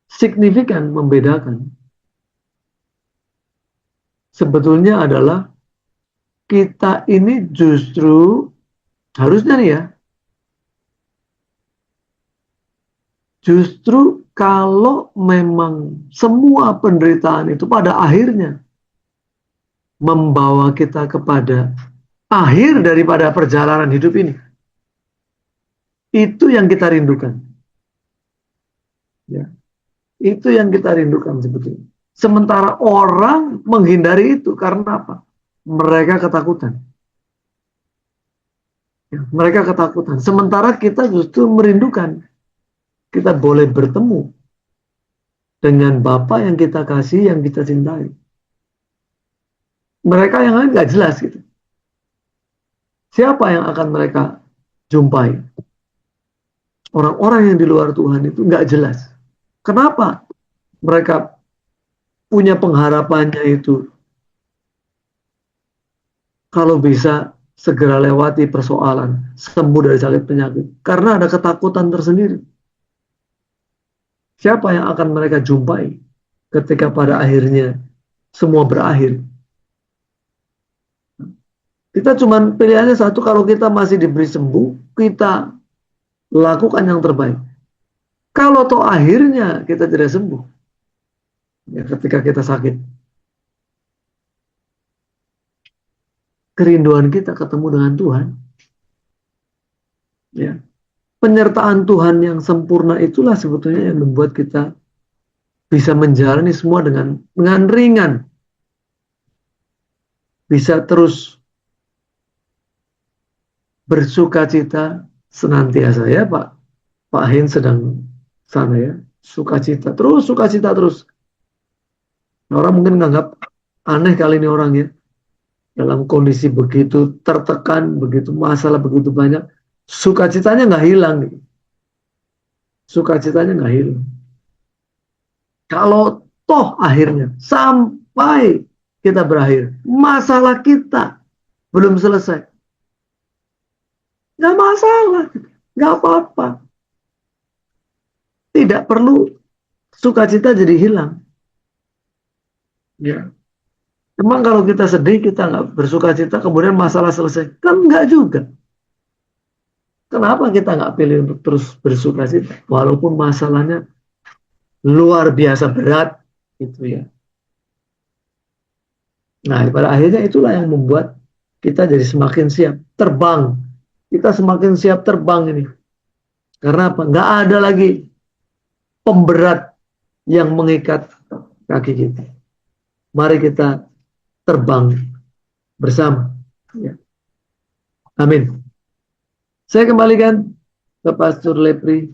signifikan membedakan sebetulnya adalah kita ini justru harusnya nih ya, justru kalau memang semua penderitaan itu pada akhirnya membawa kita kepada akhir daripada perjalanan hidup ini, itu yang kita rindukan. Ya, itu yang kita rindukan sebetulnya. Sementara orang menghindari itu karena apa? Mereka ketakutan. Ya, mereka ketakutan. Sementara kita justru merindukan. Kita boleh bertemu dengan Bapa yang kita kasih, yang kita cintai. Mereka yang lain nggak jelas gitu. Siapa yang akan mereka jumpai? Orang-orang yang di luar Tuhan itu nggak jelas. Kenapa mereka punya pengharapannya itu kalau bisa segera lewati persoalan, sembuh dari sakit penyakit? Karena ada ketakutan tersendiri. Siapa yang akan mereka jumpai ketika pada akhirnya semua berakhir? Kita cuma pilihannya satu, kalau kita masih diberi sembuh, kita lakukan yang terbaik. Kalau toh akhirnya kita tidak sembuh, ya ketika kita sakit, kerinduan kita ketemu dengan Tuhan, ya penyertaan Tuhan yang sempurna itulah sebetulnya yang membuat kita bisa menjalani semua dengan ringan, bisa terus bersuka cita senantiasa ya Pak Hin sedang sana ya, sukacita terus, sukacita terus. Orang mungkin menganggap aneh kali ini orang ya, dalam kondisi begitu tertekan, begitu masalah, begitu banyak, sukacitanya nggak hilang. Sukacitanya nggak hilang. Kalau toh akhirnya sampai kita berakhir, masalah kita belum selesai, nggak masalah, nggak apa-apa. Tidak perlu sukacita jadi hilang. Ya. Emang kalau kita sedih, kita nggak bersukacita, kemudian masalah selesai? Kan nggak juga. Kenapa kita nggak pilih untuk terus bersukacita? Walaupun masalahnya luar biasa berat, gitu ya. Nah, pada akhirnya itulah yang membuat kita jadi semakin siap terbang. Kita semakin siap terbang ini. Karena apa? Nggak ada lagi pemberat yang mengikat kaki kita. Mari kita terbang bersama. Ya. Amin. Saya kembalikan ke Pastor Lepri.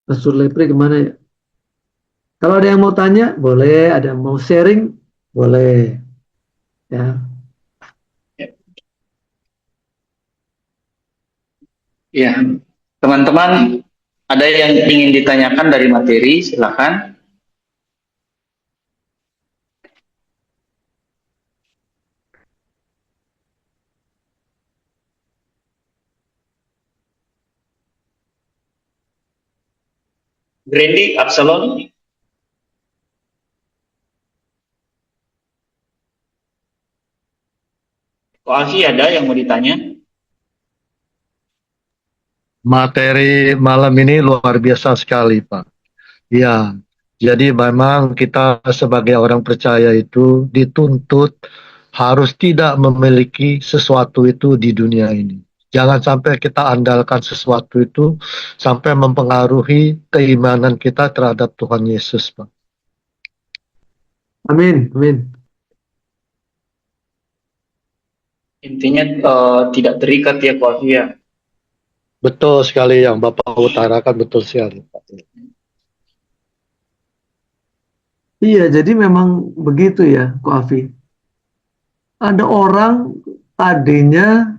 Pastor Lepri kemana ya? Kalau ada yang mau tanya, boleh. Ada yang mau sharing, boleh. Ya. Ya, teman-teman, ada yang ingin ditanyakan dari materi, silakan. Grandi, Absalom. Kok Alfi ada yang mau ditanya? Materi malam ini luar biasa sekali, Pak. Ya, jadi memang kita sebagai orang percaya itu dituntut harus tidak memiliki sesuatu itu di dunia ini. Jangan sampai kita andalkan sesuatu itu sampai mempengaruhi keimanan kita terhadap Tuhan Yesus, Pak. Amin, amin. Intinya tidak terikat ya, Kok Alfi ya. Betul sekali yang Bapak utarakan, betul sekali, Pak. Iya, jadi memang begitu ya, Ko Afi. Ada orang tadinya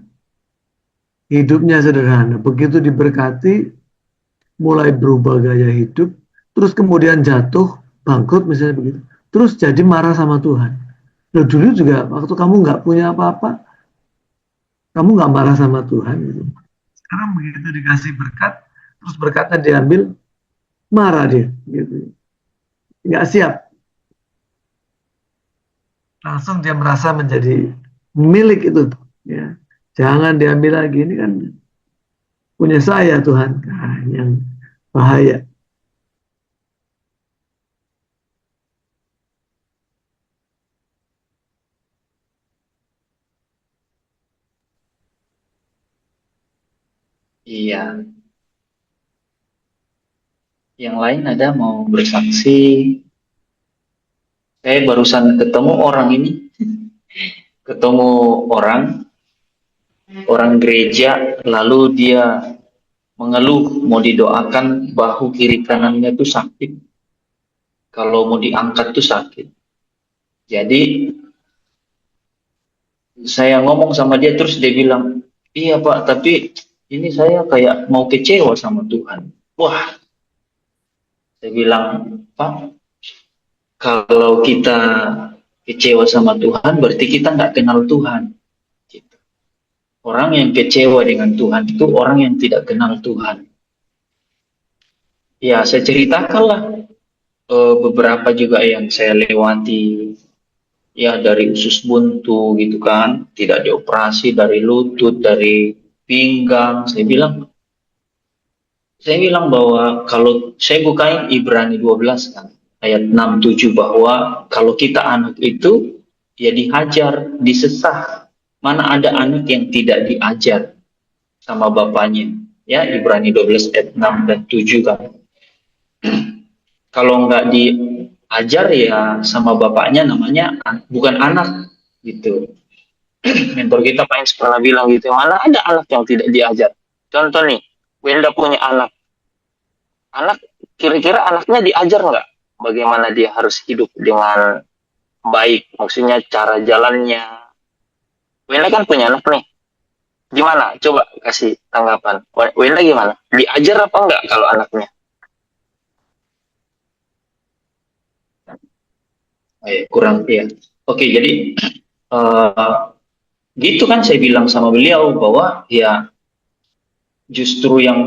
hidupnya sederhana, begitu diberkati, mulai berubah gaya hidup, terus kemudian jatuh, bangkrut misalnya begitu. Terus jadi marah sama Tuhan. Loh, dulu juga waktu kamu nggak punya apa-apa, kamu nggak marah sama Tuhan gitu. Sekarang begitu dikasih berkat, terus berkatnya diambil, marah dia gitu. Nggak siap. Langsung dia merasa menjadi milik itu. Ya. Jangan diambil lagi, ini kan punya saya Tuhan. Nah, yang bahaya. Iya. Yang lain ada mau bersaksi? Saya barusan ketemu orang ini, ketemu orang gereja, lalu dia mengeluh mau didoakan bahu kiri kanannya tuh sakit, kalau mau diangkat tuh sakit. Jadi saya ngomong sama dia, terus dia bilang, iya Pak, tapi ini saya kayak mau kecewa sama Tuhan. Wah, saya bilang, Pak, kalau kita kecewa sama Tuhan berarti kita nggak kenal Tuhan. Gitu. Orang yang kecewa dengan Tuhan itu orang yang tidak kenal Tuhan. Ya, saya ceritakanlah beberapa juga yang saya lewati, ya dari usus buntu gitu kan, tidak dioperasi, dari lutut, dari pinggang. Saya bilang bahwa kalau saya bukain Ibrani 12 kan, ayat 6-7, bahwa kalau kita anak itu ya dihajar, disesah. Mana ada anak yang tidak diajar sama bapaknya? Ya, Ibrani 12 ayat 6 dan 7 kan. Kalau nggak diajar ya sama bapaknya, namanya bukan anak gitu. Mentor kita Pak Ins pernah bilang gitu, mana ada anak yang tidak diajar. Contoh nih, Wenda punya anak. Anak, kira-kira anaknya diajar nggak? Bagaimana dia harus hidup dengan baik, maksudnya cara jalannya. Wenda kan punya anak nih. Gimana? Coba kasih tanggapan. Wenda gimana? Diajar apa enggak kalau anaknya? Kurang ya. Oke, jadi uh, gitu kan saya bilang sama beliau bahwa ya justru yang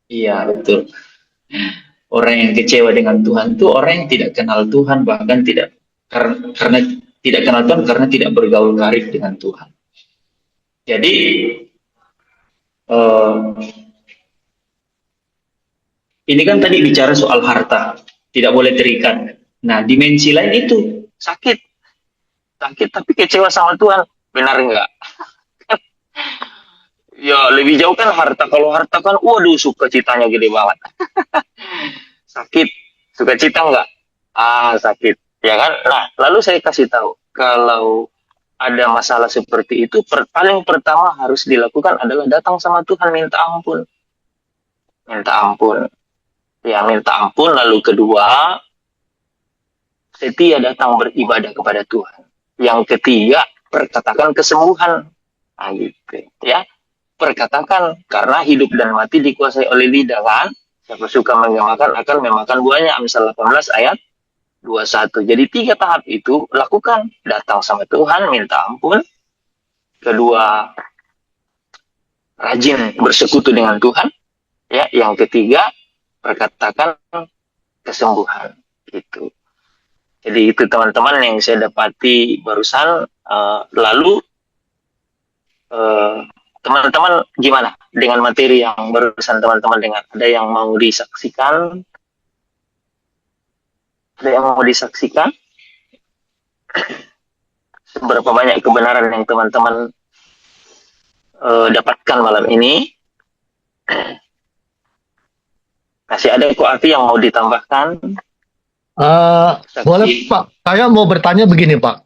iya betul. Orang yang kecewa dengan Tuhan itu orang yang tidak kenal Tuhan, bahkan tidak karena tidak kenal Tuhan karena tidak bergaul karib dengan Tuhan. Jadi eh, ini kan tadi bicara soal harta, tidak boleh terikat. Nah, dimensi lain itu sakit, sakit tapi kecewa sama Tuhan, benar enggak? Ya lebih jauh kan harta. Kalau harta kan, waduh sukacitanya gede banget. Sakit, sukacita enggak? Ah sakit, ya kan? Nah, lalu saya kasih tahu kalau ada masalah seperti itu, paling pertama harus dilakukan adalah datang sama Tuhan, minta ampun, minta ampun. Ya minta ampun. Lalu kedua, setia datang beribadah kepada Tuhan. Yang ketiga, perkatakan kesembuhan. Nah, gitu, ya. Perkatakan, karena hidup dan mati dikuasai oleh lidah kan. Siapa suka memakan akan memakan buahnya. Amsal 18 ayat 21. Jadi 3 tahap itu lakukan. Datang sama Tuhan, minta ampun. Kedua, rajin bersekutu dengan Tuhan. Ya, yang ketiga, perkatakan kesembuhan. Gitu. Jadi itu teman-teman yang saya dapati barusan. Lalu teman-teman gimana dengan materi yang barusan teman-teman dengar? Ada yang mau disaksikan? Ada yang mau disaksikan? Seberapa banyak kebenaran yang teman-teman dapatkan malam ini? Masih ada Ko Afi yang mau ditambahkan? Boleh Pak, saya mau bertanya begini Pak.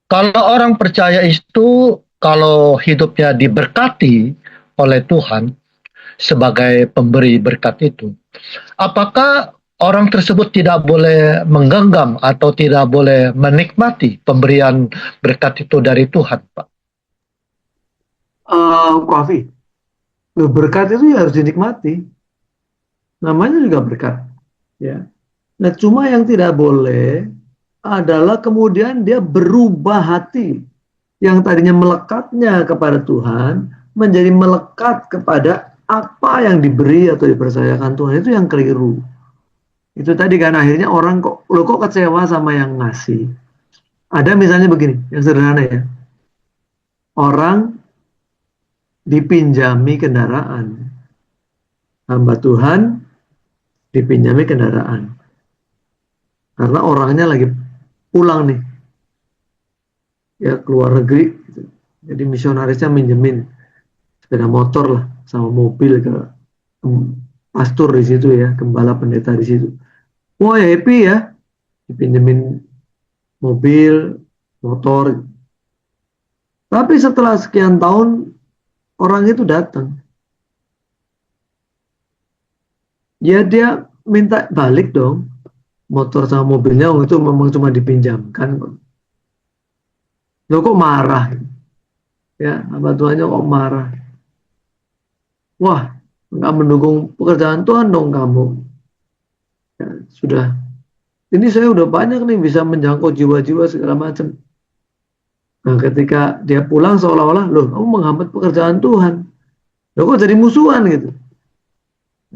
Kalau orang percaya itu, kalau hidupnya diberkati oleh Tuhan sebagai pemberi berkat itu, apakah orang tersebut tidak boleh menggenggam atau tidak boleh menikmati pemberian berkat itu dari Tuhan, Pak. Kofi, loh, berkat itu ya harus dinikmati. Namanya juga berkat. Ya. Nah, cuma yang tidak boleh adalah kemudian dia berubah hati. Yang tadinya melekatnya kepada Tuhan menjadi melekat kepada apa yang diberi atau dipercayakan Tuhan. Itu yang keliru. Itu tadi kan akhirnya orang kok kecewa sama yang ngasih. Ada misalnya begini, yang sederhana ya. Orang dipinjami kendaraan. Hamba Tuhan dipinjami kendaraan. Karena orangnya lagi pulang nih. Ya keluar negeri. Gitu. Jadi misionarisnya minjemin sepeda motor lah sama mobil ke pastor di situ ya, gembala pendeta di situ. Wah ya happy ya, dipinjemin mobil, motor. Tapi setelah sekian tahun orang itu datang, ya dia minta balik dong motor sama mobilnya. Itu memang cuma dipinjamkan. Lo kok marah? Ya, hamba Tuhannya kok marah? Wah, nggak mendukung pekerjaan Tuhan dong kamu. Ya, sudah. Ini saya udah banyak nih bisa menjangkau jiwa-jiwa segala macam. Nah, ketika dia pulang seolah-olah, loh, kamu menghambat pekerjaan Tuhan. Loh, kok jadi musuhan gitu?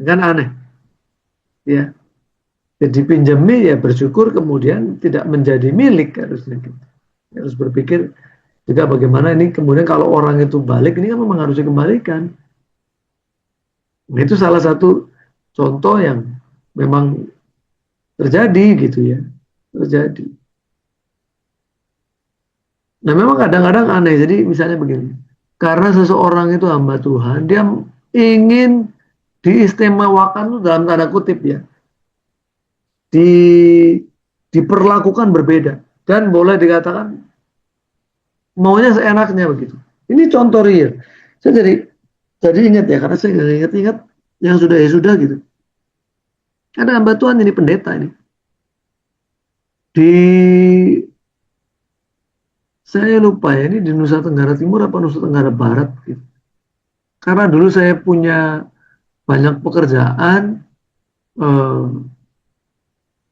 Kan aneh. Ya. Jadi pinjami ya bersyukur kemudian tidak menjadi milik harusnya gitu. Harus berpikir juga bagaimana ini kemudian kalau orang itu balik ini kan memang harus dikembalikan. Nah, itu salah satu contoh yang memang terjadi gitu ya. Terjadi. Nah memang kadang-kadang aneh. Jadi misalnya begini. Karena seseorang itu hamba Tuhan. Dia ingin diistimewakan itu dalam tanda kutip ya. Diperlakukan berbeda. Dan boleh dikatakan maunya seenaknya begitu. Ini contoh real. Saya jadi ingat ya. Karena saya ingat-ingat yang sudah ya sudah gitu. Ada hamba Tuhan ini pendeta ini. Saya lupa ya ini di Nusa Tenggara Timur apa Nusa Tenggara Barat gitu. Karena dulu saya punya banyak pekerjaan,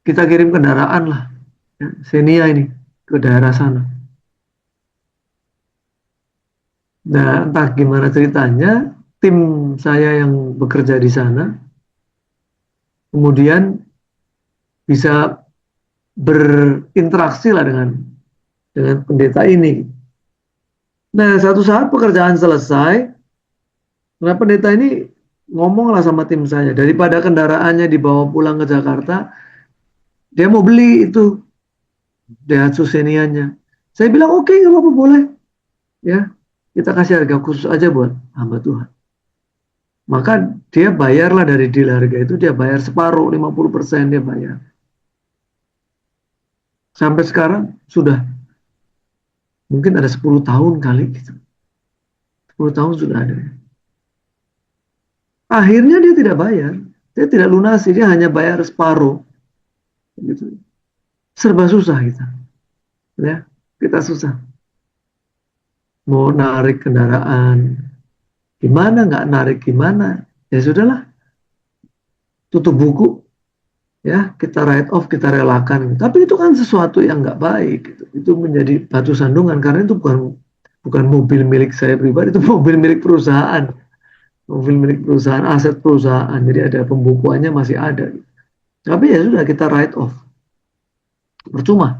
kita kirim kendaraan lah, ya, Xenia ini ke daerah sana. Nah entah gimana ceritanya, tim saya yang bekerja di sana, kemudian bisa berinteraksi lah dengan pendeta ini. Nah, satu saat pekerjaan selesai, nah pendeta ini ngomonglah sama tim saya, daripada kendaraannya dibawa pulang ke Jakarta, dia mau beli itu Daihatsu Xenia-nya. Saya bilang oke, nggak apa-apa boleh, ya kita kasih harga khusus aja buat hamba Tuhan. Maka dia bayarlah dari deal harga itu, dia bayar separuh, 50% dia bayar. Sampai sekarang sudah mungkin ada 10 tahun kali gitu. 10 tahun sudah ada. Akhirnya dia tidak bayar. Dia tidak lunasi. Dia hanya bayar separuh. Gitu. Serba susah kita. Ya, kita susah. Mau narik kendaraan. Gimana nggak narik gimana. Ya sudahlah. Tutup buku. Ya, kita write off, kita relakan. Tapi itu kan sesuatu yang nggak baik. Gitu. Itu menjadi batu sandungan. Karena itu bukan mobil milik saya pribadi. Itu mobil milik perusahaan. Mobil milik perusahaan, aset perusahaan. Jadi ada pembukuannya masih ada. Tapi ya sudah kita write off. Percuma.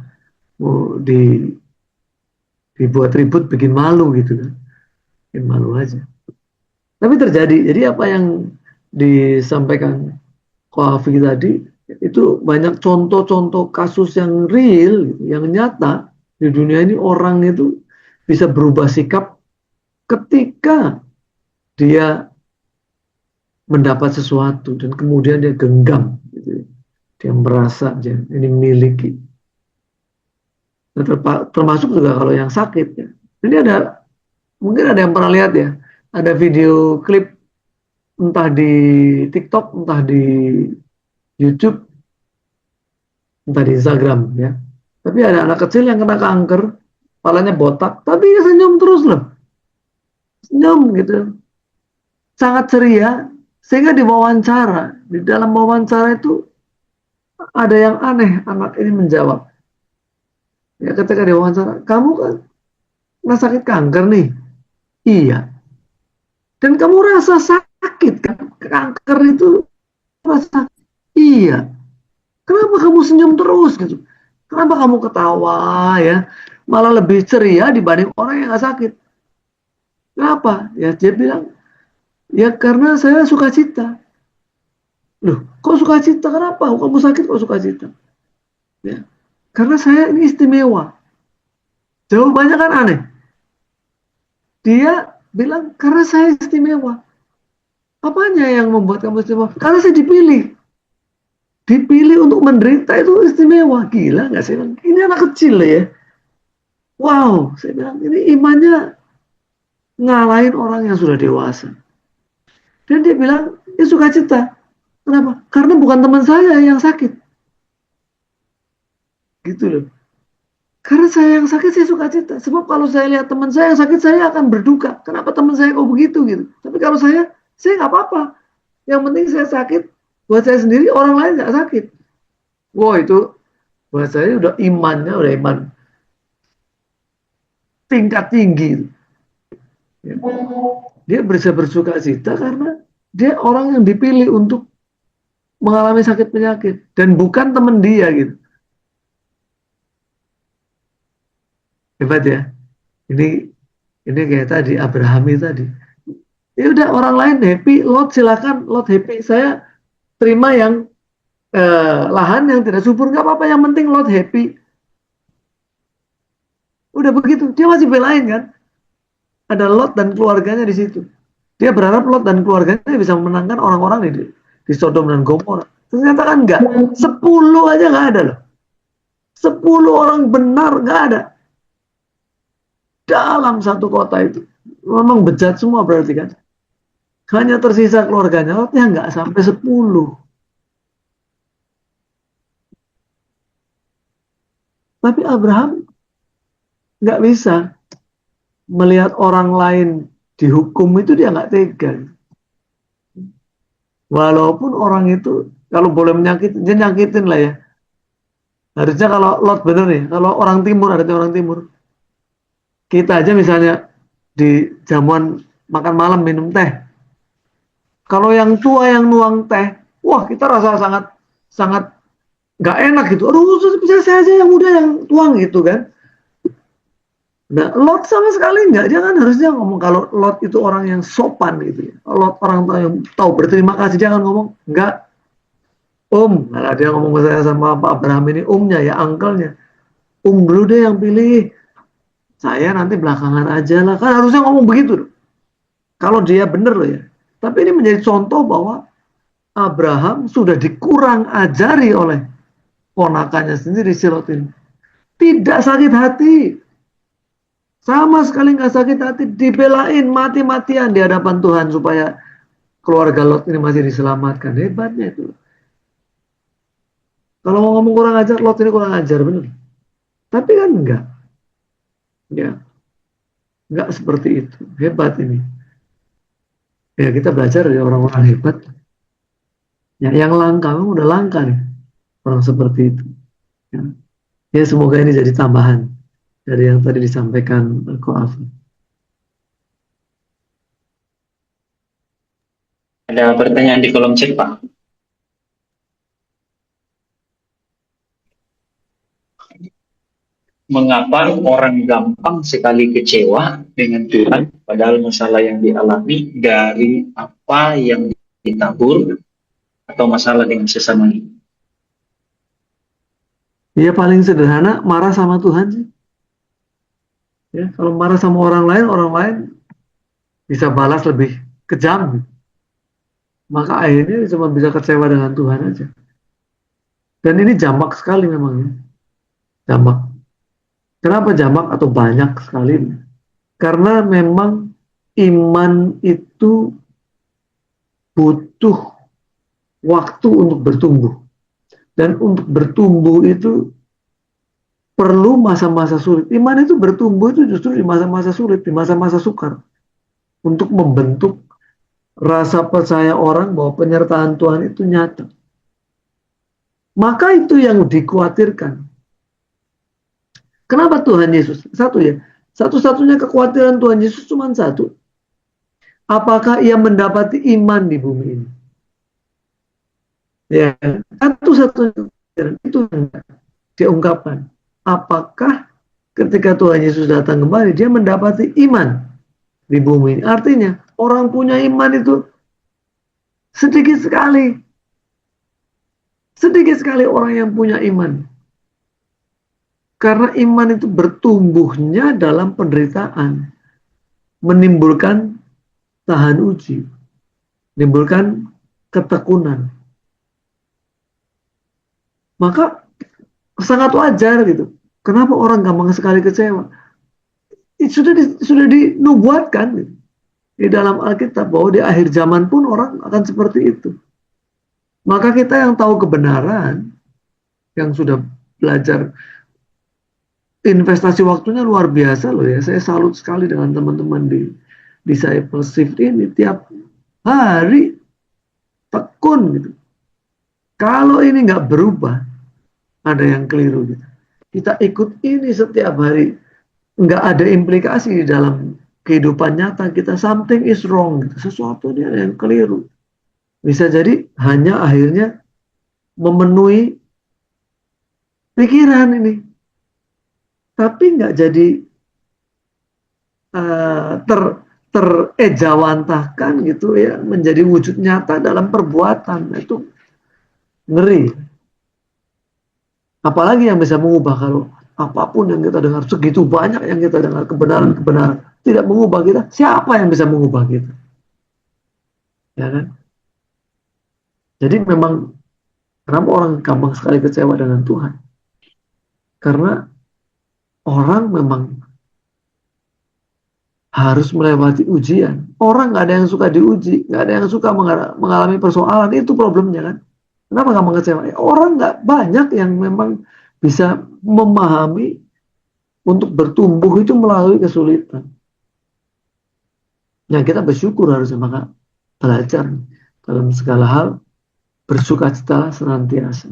Mau dibuat ribut bikin malu gitu kan. Bikin malu aja. Tapi terjadi. Jadi apa yang disampaikan Koafi tadi, itu banyak contoh-contoh kasus yang real, yang nyata. Di dunia ini orang itu bisa berubah sikap ketika dia mendapat sesuatu dan kemudian dia genggam, gitu. Dia merasa dia ini miliki. Nah, termasuk juga kalau yang sakit ya. Ini mungkin ada yang pernah lihat ya, ada video klip entah di TikTok, entah di YouTube, entah di Instagram ya. Tapi ada anak kecil yang kena kanker, kepalanya botak, tapi dia senyum terus loh, senyum gitu, sangat ceria, sehingga di dalam wawancara itu ada yang aneh, anak ini menjawab, ya ketika diwawancara, kamu kan nggak sakit kanker nih, iya, dan kamu rasa sakit kan, kanker itu rasa, iya, kenapa kamu senyum terus gitu, kenapa kamu ketawa ya, malah lebih ceria dibanding orang yang nggak sakit, kenapa? Ya dia bilang, ya karena saya suka cita. Loh, kok suka cita? Kenapa? Kamu sakit kok suka cita? Ya, karena saya ini istimewa. Jawabannya kan aneh. Dia bilang, karena saya istimewa. Apanya yang membuat kamu istimewa? Karena saya dipilih. Dipilih untuk menderita itu istimewa. Gila nggak sih? Ini anak kecil ya. Wow, saya bilang ini imannya ngalahin orang yang sudah dewasa. Dan dia bilang, ya suka cita. Kenapa? Karena bukan teman saya yang sakit. Gitu loh. Karena saya yang sakit, saya suka cita. Sebab kalau saya lihat teman saya yang sakit, saya akan berduka. Kenapa teman saya kok begitu gitu? Tapi kalau saya nggak apa-apa. Yang penting saya sakit, buat saya sendiri, orang lain nggak sakit. Wow, itu buat saya udah imannya, udah iman tingkat tinggi. Ya. Dia bisa bersuka cita karena dia orang yang dipilih untuk mengalami sakit penyakit. Dan bukan teman dia gitu. Hebat ya. Ini kayak tadi Abrahami tadi. Ya udah orang lain happy, Lot silakan, Lot happy. Saya terima yang lahan yang tidak subur, nggak apa-apa. Yang penting Lot happy. Udah begitu, dia masih belain kan. Ada Lot dan keluarganya di situ. Dia berharap Lot dan keluarganya bisa memenangkan orang-orang di Sodom dan Gomora. Ternyata kan enggak. 10 aja nggak ada loh. 10 orang benar nggak ada. Dalam satu kota itu. Memang bejat semua berarti kan. Hanya tersisa keluarganya, Lotnya nggak sampai 10. Tapi Abraham nggak bisa melihat orang lain dihukum, itu dia nggak tega. Walaupun orang itu kalau boleh menyakitin, dia nyakitin lah ya. Harusnya kalau Lot bener nih, kalau orang timur, ada orang timur. Kita aja misalnya di jamuan makan malam minum teh. Kalau yang tua yang nuang teh, wah kita rasa sangat sangat nggak enak gitu. Aduh, bisa saya aja yang muda yang tuang gitu kan. Nah, Lot sama sekali nggak. Dia kan harusnya ngomong, kalau Lot itu orang yang sopan gitu ya. Lot orang yang tahu berterima kasih, dia akan ngomong, enggak, Nah, dia ngomong ke saya sama Pak Abraham ini, umnya ya, uncle-nya. Dulu deh yang pilih. Saya nanti belakangan aja lah. Kan harusnya ngomong begitu loh. Kalau dia bener loh ya. Tapi ini menjadi contoh bahwa Abraham sudah dikurang ajari oleh ponakannya sendiri, si Lot ini. Tidak sakit hati. Sama sekali nggak sakit hati. Dibelain mati-matian di hadapan Tuhan supaya keluarga Lot ini masih diselamatkan. Hebatnya itu. Kalau mau ngomong kurang ajar, Lot ini kurang ajar, benar. Tapi kan enggak. Ya, enggak seperti itu. Hebat ini. Ya, kita belajar dari orang-orang hebat. Ya, yang langka, memang udah langka nih. Orang seperti itu. Ya, ya semoga ini jadi tambahan dari yang tadi disampaikan Ko Afi. Ada pertanyaan di kolom chat, Pak. Mengapa orang gampang sekali kecewa dengan Tuhan, padahal masalah yang dialami dari apa yang ditabur atau masalah dengan sesamanya? Ya paling sederhana, marah sama Tuhan sih. Ya, kalau marah sama orang lain bisa balas lebih kejam. Maka akhirnya cuma bisa kecewa dengan Tuhan aja. Dan ini jamak sekali memang ya. Jamak. Kenapa jamak atau banyak sekali? Karena memang iman itu butuh waktu untuk bertumbuh. Dan untuk bertumbuh itu perlu masa-masa sulit. Iman itu bertumbuh itu justru di masa-masa sulit, di masa-masa sukar. Untuk membentuk rasa percaya orang bahwa penyertaan Tuhan itu nyata. Maka itu yang dikhawatirkan. Kenapa Tuhan Yesus? Satu ya, satu-satunya kekhawatiran Tuhan Yesus cuma satu. Apakah ia mendapati iman di bumi ini? Ya, satu-satunya itu diungkapkan. Apakah ketika Tuhan Yesus datang kembali, dia mendapati iman di bumi ini? Artinya, orang punya iman itu sedikit sekali. Sedikit sekali orang yang punya iman. Karena iman itu bertumbuhnya dalam penderitaan. Menimbulkan tahan uji. Menimbulkan ketekunan. Maka sangat wajar gitu. Kenapa orang gampang sekali kecewa? Sudah dinubuatkan gitu, di dalam Alkitab bahwa di akhir zaman pun orang akan seperti itu. Maka kita yang tahu kebenaran, yang sudah belajar, investasi waktunya luar biasa loh ya. Saya salut sekali dengan teman-teman di Discipleship ini, tiap hari tekun gitu. Kalau ini nggak berubah, ada yang keliru gitu. Kita ikut ini setiap hari, nggak ada implikasi di dalam kehidupan nyata kita. Something is wrong gitu. Sesuatu ini ada yang keliru. Bisa jadi hanya akhirnya memenuhi pikiran ini, tapi nggak jadi terejawantahkan gitu ya, menjadi wujud nyata dalam perbuatan. Itu ngeri. Apalagi yang bisa mengubah kalau apapun yang kita dengar, segitu banyak yang kita dengar, kebenaran-kebenaran, tidak mengubah kita, siapa yang bisa mengubah kita? Ya kan? Jadi memang kenapa orang gampang sekali kecewa dengan Tuhan? Karena orang memang harus melewati ujian. Orang nggak ada yang suka diuji, nggak ada yang suka mengalami persoalan, itu problemnya kan? Kenapa gampang kecewa? Orang nggak banyak yang memang bisa memahami untuk bertumbuh itu melalui kesulitan. Yang kita bersyukur harusnya, maka belajar dalam segala hal, bersukacita senantiasa.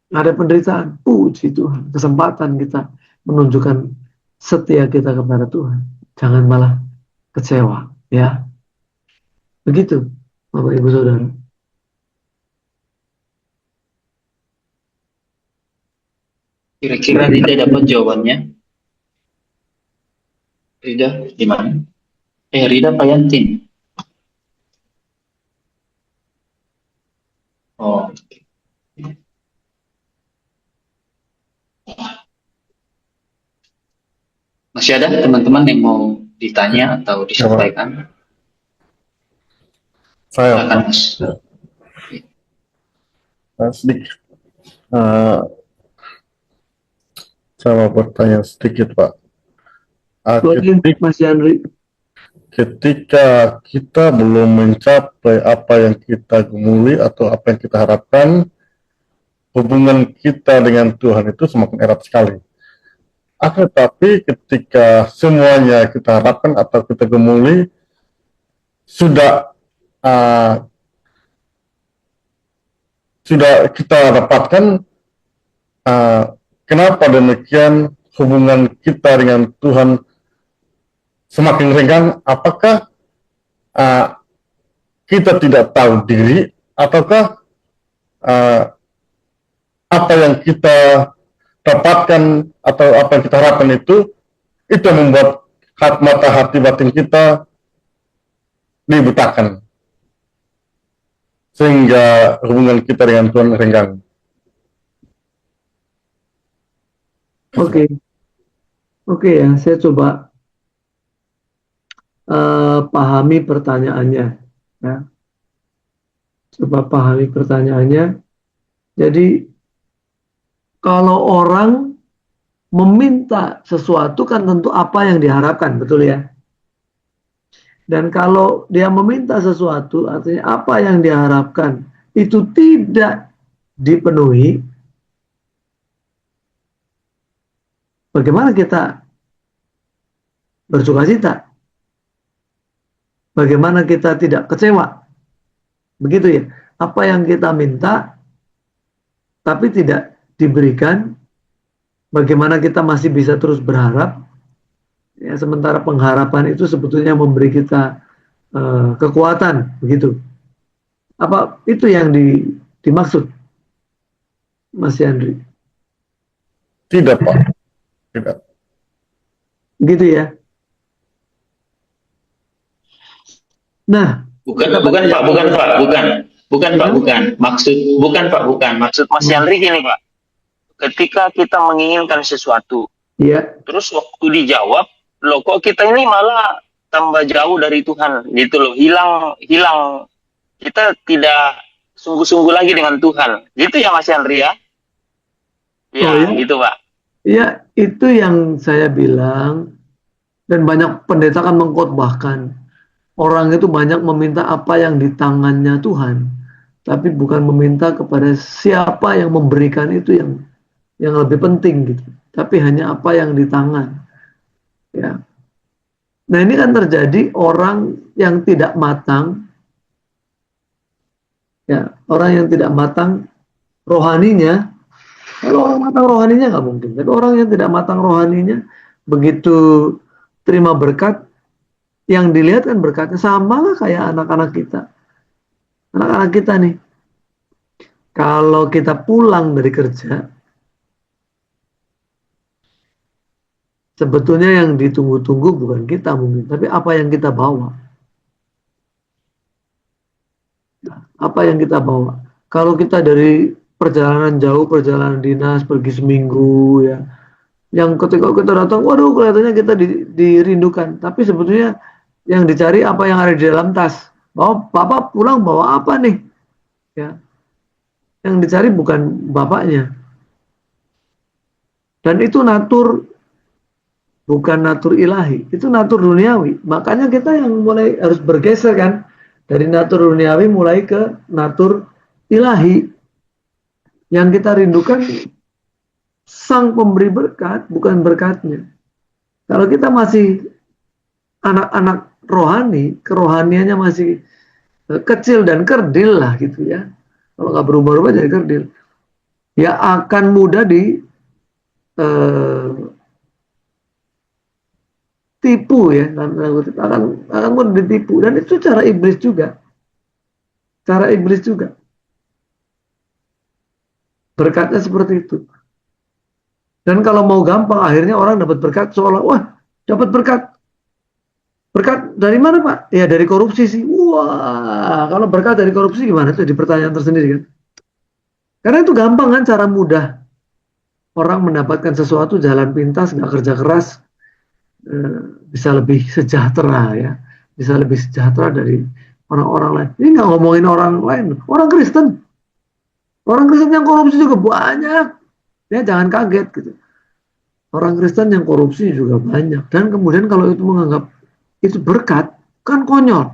Ada penderitaan, puji Tuhan, kesempatan kita menunjukkan setia kita kepada Tuhan. Jangan malah kecewa, ya. Begitu, Bapak Ibu Saudara. Kira-kira Rida dapat jawabannya? Rida di mana? Rida Payantin. Oh. Masih ada teman-teman yang mau ditanya atau disampaikan? Saya Silakan, Mas. sedikit. Saya mau bertanya sedikit, Pak. Mas Yandri. Ketika kita belum mencapai apa yang kita gumuli atau apa yang kita harapkan, hubungan kita dengan Tuhan itu semakin erat sekali. Akan tetapi ketika semuanya kita harapkan atau kita gumuli sudah kita dapatkan, kenapa demikian hubungan kita dengan Tuhan semakin renggang? Apakah kita tidak tahu diri, ataukah apa yang kita dapatkan atau apa yang kita harapkan itu membuat mata hati batin kita dibutakan, sehingga hubungan kita dengan Tuhan renggang? Oke ya, saya coba pahami pertanyaannya, ya. Coba pahami pertanyaannya. Jadi kalau orang meminta sesuatu kan tentu apa yang diharapkan, betul ya? Dan kalau dia meminta sesuatu, artinya apa yang diharapkan itu tidak dipenuhi, bagaimana kita bersuka cita? Bagaimana kita tidak kecewa? Begitu ya. Apa yang kita minta tapi tidak diberikan, bagaimana kita masih bisa terus berharap? Ya, sementara pengharapan itu sebetulnya memberi kita kekuatan, begitu. Apa itu yang dimaksud, Mas Yandri? Tidak, Pak. Tidak. Gitu ya. Nah, Bukan Pak, maksud Mas Yandri gini Pak, ketika kita menginginkan sesuatu, ya, terus waktu dijawab, loh kok kita ini malah tambah jauh dari Tuhan, gitu loh, hilang, kita tidak sungguh-sungguh lagi dengan Tuhan, gitu ya Mas Yandri ya? Ya, Oh, ya. gitu Pak. Ya, itu yang saya bilang, dan banyak pendeta kan mengkhotbahkan. Orang itu banyak meminta apa yang di tangannya Tuhan, tapi bukan meminta kepada siapa yang memberikan itu yang lebih penting gitu. Tapi hanya apa yang di tangan. Ya. Nah, ini kan terjadi orang yang tidak matang. Ya, orang yang tidak matang rohaninya. Kalau orang matang rohaninya nggak mungkin. Tapi orang yang tidak matang rohaninya, begitu terima berkat, yang dilihat kan berkatnya sama lah kayak anak-anak kita. Anak-anak kita nih, kalau kita pulang dari kerja, sebetulnya yang ditunggu-tunggu bukan kita mungkin, tapi apa yang kita bawa. Apa yang kita bawa. Kalau kita dari perjalanan jauh, perjalanan dinas, pergi seminggu ya, yang ketika kita datang, waduh kelihatannya kita dirindukan, tapi sebetulnya yang dicari apa yang ada di dalam tas. Bapak pulang bawa apa nih? Ya, yang dicari bukan bapaknya. Dan itu natur, bukan natur ilahi, itu natur duniawi. Makanya kita yang mulai harus bergeser kan, dari natur duniawi mulai ke natur ilahi. Yang kita rindukan sang pemberi berkat, bukan berkatnya. Kalau kita masih anak-anak rohani, kerohaniannya masih kecil dan kerdil lah gitu ya. Kalau nggak berubah-ubah jadi kerdil, ya akan mudah tipu ya, akan mudah ditipu. Dan itu cara iblis juga, berkatnya seperti itu. Dan kalau mau gampang, akhirnya orang dapat berkat seolah, wah dapat berkat. Berkat dari mana Pak? Ya dari korupsi sih. Wah, kalau berkat dari korupsi gimana? Itu di pertanyaan tersendiri kan. Karena itu gampang kan, cara mudah. Orang mendapatkan sesuatu jalan pintas, nggak kerja keras, bisa lebih sejahtera ya. Bisa lebih sejahtera dari orang-orang lain. Ini nggak ngomongin orang lain, orang Kristen. Orang Kristen yang korupsi juga banyak. Ya jangan kaget gitu. Orang Kristen yang korupsi juga banyak. Dan kemudian kalau itu menganggap itu berkat, kan konyol.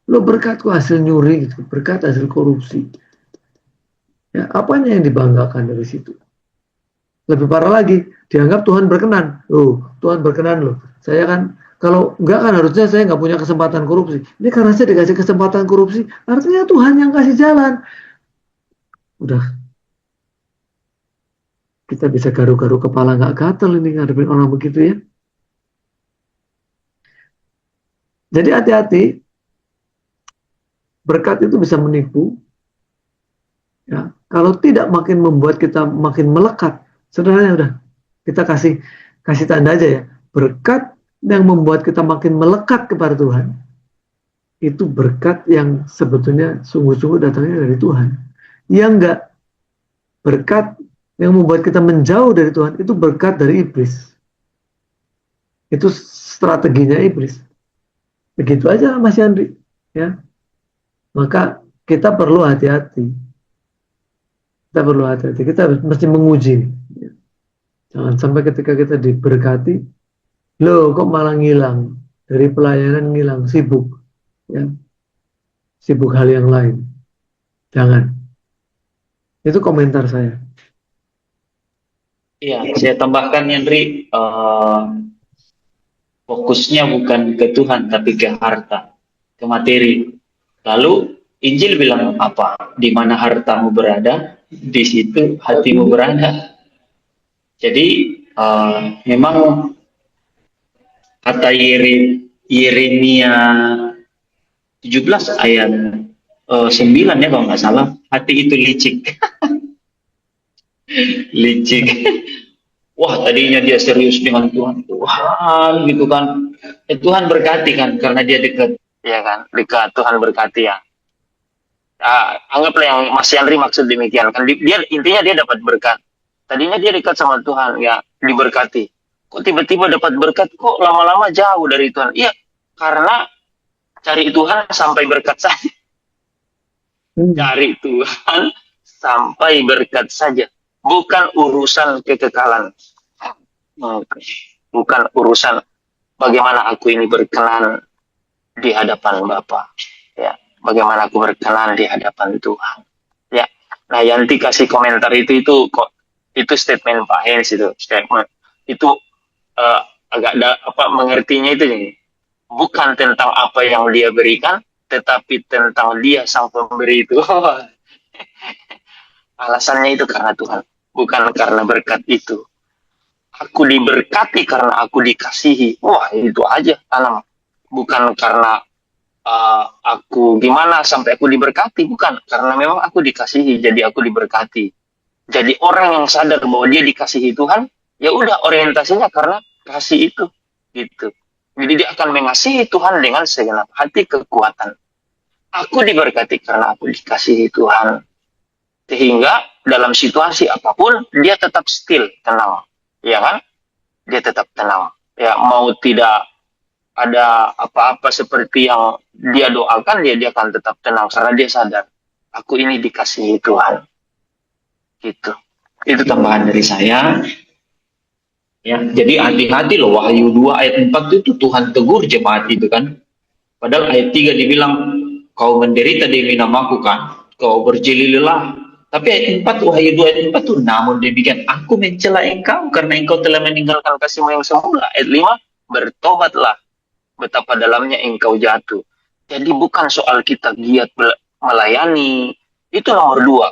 Lo berkat kok hasil nyuri gitu, berkat hasil korupsi. Ya, apanya yang dibanggakan dari situ? Lebih parah lagi, dianggap Tuhan berkenan. Loh, Tuhan berkenan loh. Saya kan, kalau enggak kan harusnya saya nggak punya kesempatan korupsi. Ini karena saya dikasih kesempatan korupsi, artinya Tuhan yang kasih jalan. Udah, kita bisa garu-garu kepala nggak gatel ini ngadepin orang begitu ya. Jadi hati-hati, berkat itu bisa menipu. Ya, kalau tidak makin membuat kita makin melekat. Sederhananya udah, kita kasih tanda aja ya. Berkat yang membuat kita makin melekat kepada Tuhan, itu berkat yang sebetulnya sungguh-sungguh datangnya dari Tuhan. Yang enggak, berkat yang membuat kita menjauh dari Tuhan, itu berkat dari iblis. Itu strateginya iblis. Begitu aja Mas Yandri, ya. Maka kita perlu hati-hati. Kita mesti menguji. Ya. Jangan sampai ketika kita diberkati, loh kok malah ngilang. Dari pelayanan ngilang, sibuk. Ya. Sibuk hal yang lain. Jangan. Itu komentar saya. Iya, saya tambahkan Yandri, fokusnya bukan ke Tuhan tapi ke harta, ke materi. Lalu Injil bilang apa? Di mana hartamu berada, di situ hatimu berada. Jadi memang kata Yeremia 17 ayat 9 ya kalau nggak salah, hati itu licik. Licik. Wah, tadinya dia serius dengan Tuhan, Tuhan gitu kan. Tuhan berkati kan karena dia dekat, ya kan, dekat Tuhan berkati ya. Anggaplah yang Mas Yandri maksud demikian kan, dia intinya dia dapat berkat. Tadinya dia dekat sama Tuhan ya, diberkati. Kok tiba-tiba dapat berkat, kok lama-lama jauh dari Tuhan? Iya, karena cari Tuhan sampai berkat saja. Cari Tuhan sampai berkat saja, bukan urusan kekekalan. Bukan urusan bagaimana aku ini berkenan di hadapan Bapa, ya. Bagaimana aku berkenan di hadapan Tuhan, ya. Nah, Yanti kasih komentar itu kok itu statement Pak Hens, itu statement itu agak mengertinya itu nih, bukan tentang apa yang dia berikan, tetapi tentang dia sang pemberi itu. Alasannya itu karena Tuhan, bukan karena berkat itu. Aku diberkati karena aku dikasihi. Wah, itu aja tanam. Bukan karena aku gimana sampai aku diberkati, bukan. Karena memang aku dikasihi, jadi aku diberkati. Jadi orang yang sadar bahwa dia dikasihi Tuhan, ya udah orientasinya karena kasih itu, gitu. Jadi dia akan mengasihi Tuhan dengan segenap hati kekuatan. Aku diberkati karena aku dikasihi Tuhan. Sehingga dalam situasi apapun dia tetap still tenang. Ya kan? Dia tetap tenang. Ya, mau tidak ada apa-apa seperti yang dia doakan, dia akan tetap tenang karena dia sadar, aku ini dikasihi Tuhan. Gitu. Itu tambahan dari saya. Ya, jadi hati-hati loh, Wahyu 2 ayat 4 itu Tuhan tegur jemaat itu kan. Padahal ayat 3 dibilang, kau menderita demi namaku kan, kau berjeli lelah. Tapi ayat 4, Wahyu 2 ayat 4 tuh, namun demikian aku mencela engkau karena engkau telah meninggalkan kasihmu yang semula. Ayat 5, bertobatlah, betapa dalamnya engkau jatuh. Jadi bukan soal kita giat melayani, itu nomor 2.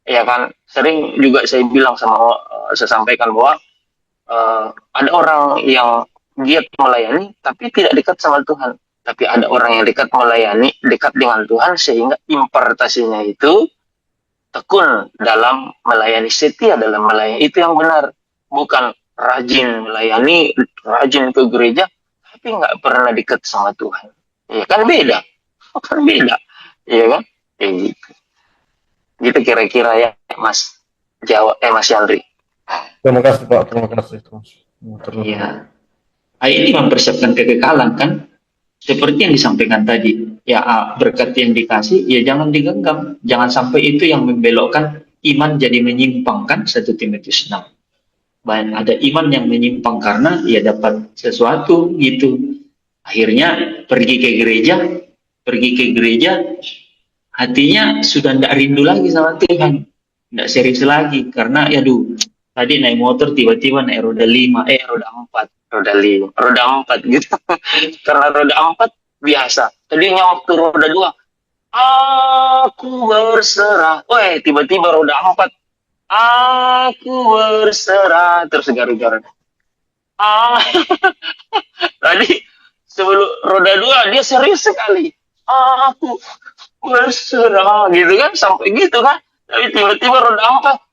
Ya kan, sering juga saya bilang saya sampaikan bahwa ada orang yang giat melayani tapi tidak dekat sama Tuhan. Tapi ada orang yang dekat melayani, dekat dengan Tuhan, sehingga impartasinya itu tekun dalam melayani, setia dalam melayani. Itu yang benar, bukan rajin melayani, rajin ke gereja tapi nggak pernah dekat sama Tuhan. Ya kan beda. Kan beda, iya kan? Gitu. Gitu kira-kira ya, Mas Mas Yandri. Terima kasih Pak, terima kasih. Iya. Ini mempersiapkan kekekalan kan? Seperti yang disampaikan tadi, ya berkat yang dikasih, ya jangan digenggam, jangan sampai itu yang membelokkan iman jadi menyimpang kan, 1 Timotius 6. Banyak ada iman yang menyimpang karena ya dapat sesuatu gitu, akhirnya pergi ke gereja, hatinya sudah tidak rindu lagi sama Tuhan, tidak serius lagi karena ya tadi naik motor tiba-tiba naik roda 4 gitu. Karena roda 4 biasa. Tadinya waktu roda 2, aku berserah. Woi, tiba-tiba roda 4, aku berserah. Terus garuk-garuk. Tadi sebelum roda 2 dia serius sekali. Aku berserah gitu kan, sampai gitu kan. Tapi tiba-tiba roda 4,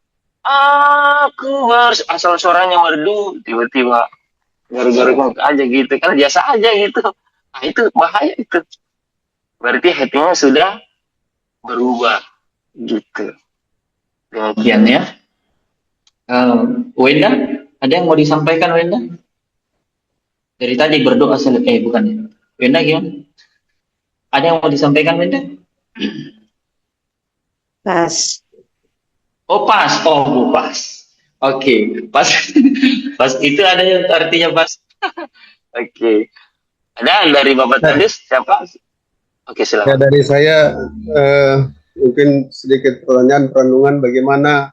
asal suaranya merdu, tiba-tiba garu-garu aja gitu kan, biasa aja gitu. Nah, itu bahaya itu. Berarti hatinya sudah berubah gitu. Demikian ya. Wenda, ada yang mau disampaikan Wenda? Dari tadi berdoa bukan ya. Wenda gimana? Ada yang mau disampaikan Wenda? Pas. Oh pas, pas. Oke, pas. Pas itu ada yang artinya pas. Oke. Ada dari Bapak Tulis siapa? Oke, silakan. Ya, dari saya mungkin sedikit pertanyaan perenungan bagaimana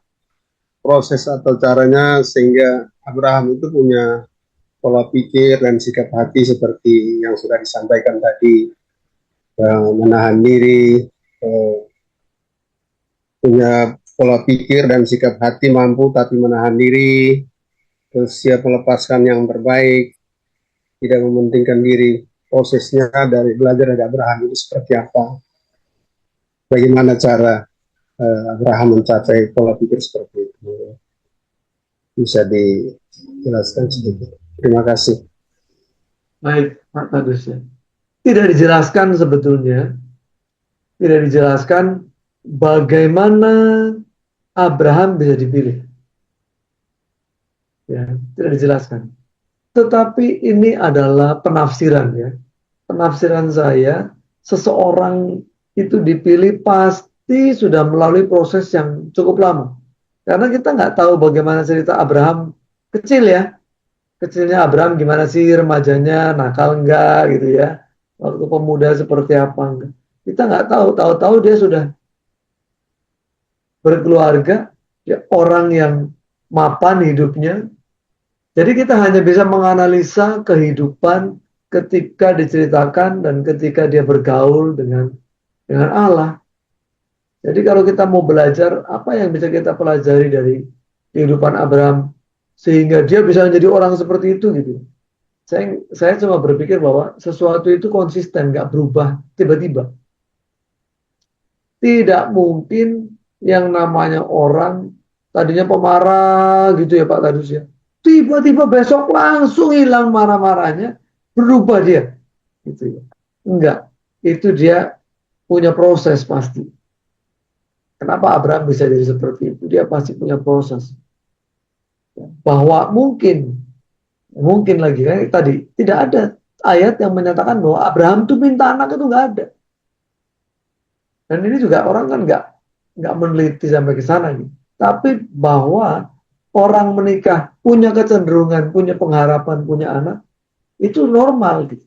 proses atau caranya sehingga Abraham itu punya pola pikir dan sikap hati seperti yang sudah disampaikan tadi, menahan diri, punya pola pikir dan sikap hati mampu tapi menahan diri, terus siap melepaskan yang terbaik, tidak mementingkan diri. Prosesnya dari belajar dari Abraham itu seperti apa? Bagaimana cara Abraham mencapai pola pikir seperti itu? Bisa dijelaskan sedikit. Terima kasih. Baik, Pak Tadus ya. Tidak dijelaskan sebetulnya, tidak dijelaskan bagaimana Abraham bisa dipilih. Ya, tidak dijelaskan. Tetapi ini adalah penafsiran ya. Penafsiran saya, seseorang itu dipilih pasti sudah melalui proses yang cukup lama. Karena kita nggak tahu bagaimana cerita Abraham kecil ya. Kecilnya Abraham gimana sih, remajanya nakal enggak gitu ya. Waktu pemuda seperti apa enggak. Kita nggak tahu, tahu-tahu dia sudah berkeluarga, dia orang yang mapan hidupnya. Jadi kita hanya bisa menganalisa kehidupan ketika diceritakan dan ketika dia bergaul dengan Allah. Jadi kalau kita mau belajar, apa yang bisa kita pelajari dari kehidupan Abraham sehingga dia bisa menjadi orang seperti itu gitu. Saya cuma berpikir bahwa sesuatu itu konsisten, nggak berubah tiba-tiba. Tidak mungkin yang namanya orang tadinya pemarah gitu ya Pak Tadus ya. Tiba-tiba besok langsung hilang marah-marahnya, berubah dia. Gitu ya. Enggak, itu dia punya proses pasti. Kenapa Abraham bisa jadi seperti itu? Dia pasti punya proses. Bahwa mungkin lagi kan tadi tidak ada ayat yang menyatakan bahwa Abraham tuh minta anak, itu nggak ada. Dan ini juga orang kan nggak meneliti sampai ke sana gitu. Tapi bahwa orang menikah punya kecenderungan, punya pengharapan, punya anak, itu normal gitu.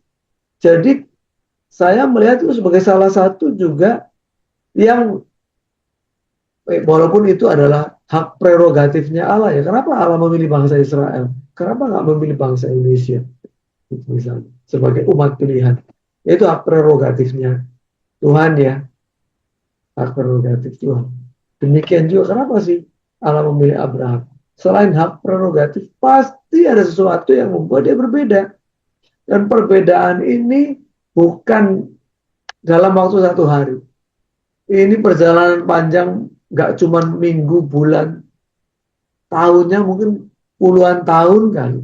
Jadi saya melihat itu sebagai salah satu juga yang walaupun itu adalah hak prerogatifnya Allah ya. Kenapa Allah memilih bangsa Israel? Kenapa nggak memilih bangsa Indonesia? Itu misalnya sebagai umat pilihan. Itu hak prerogatifnya Tuhan ya. Hak prerogatif Tuhan. Demikian juga kenapa sih Allah memilih Abraham? Selain hak prerogatif, pasti ada sesuatu yang membuat dia berbeda. Dan perbedaan ini bukan dalam waktu satu hari. Ini perjalanan panjang, nggak cuma minggu, bulan, tahunnya mungkin puluhan tahun kali.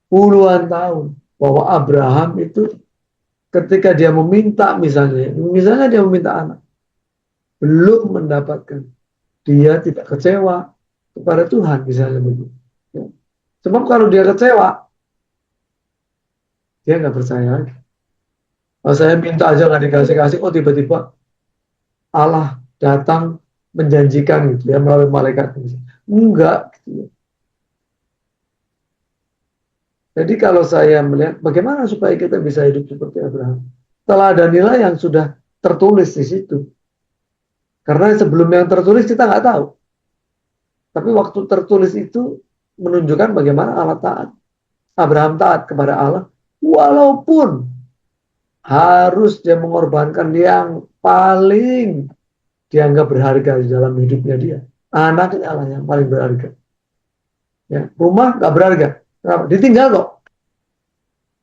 Puluhan tahun. Bahwa Abraham itu ketika dia meminta misalnya dia meminta anak, belum mendapatkan. Dia tidak kecewa kepada Tuhan misalnya begitu. Ya. Sebab kalau dia kecewa, dia nggak percaya. Kalau saya minta aja nggak dikasih-kasih, kok tiba-tiba Allah datang menjanjikan gitu ya melalui malaikat. Enggak. Gitu. Jadi kalau saya melihat bagaimana supaya kita bisa hidup seperti Abraham, telah ada nilai yang sudah tertulis di situ. Karena sebelum yang tertulis kita nggak tahu. Tapi waktu tertulis itu menunjukkan bagaimana Allah taat. Abraham taat kepada Allah, walaupun harus dia mengorbankan yang paling dianggap berharga di dalam hidupnya dia. Anaknya Allah yang paling berharga. Ya, rumah nggak berharga. Kenapa? Ditinggal kok.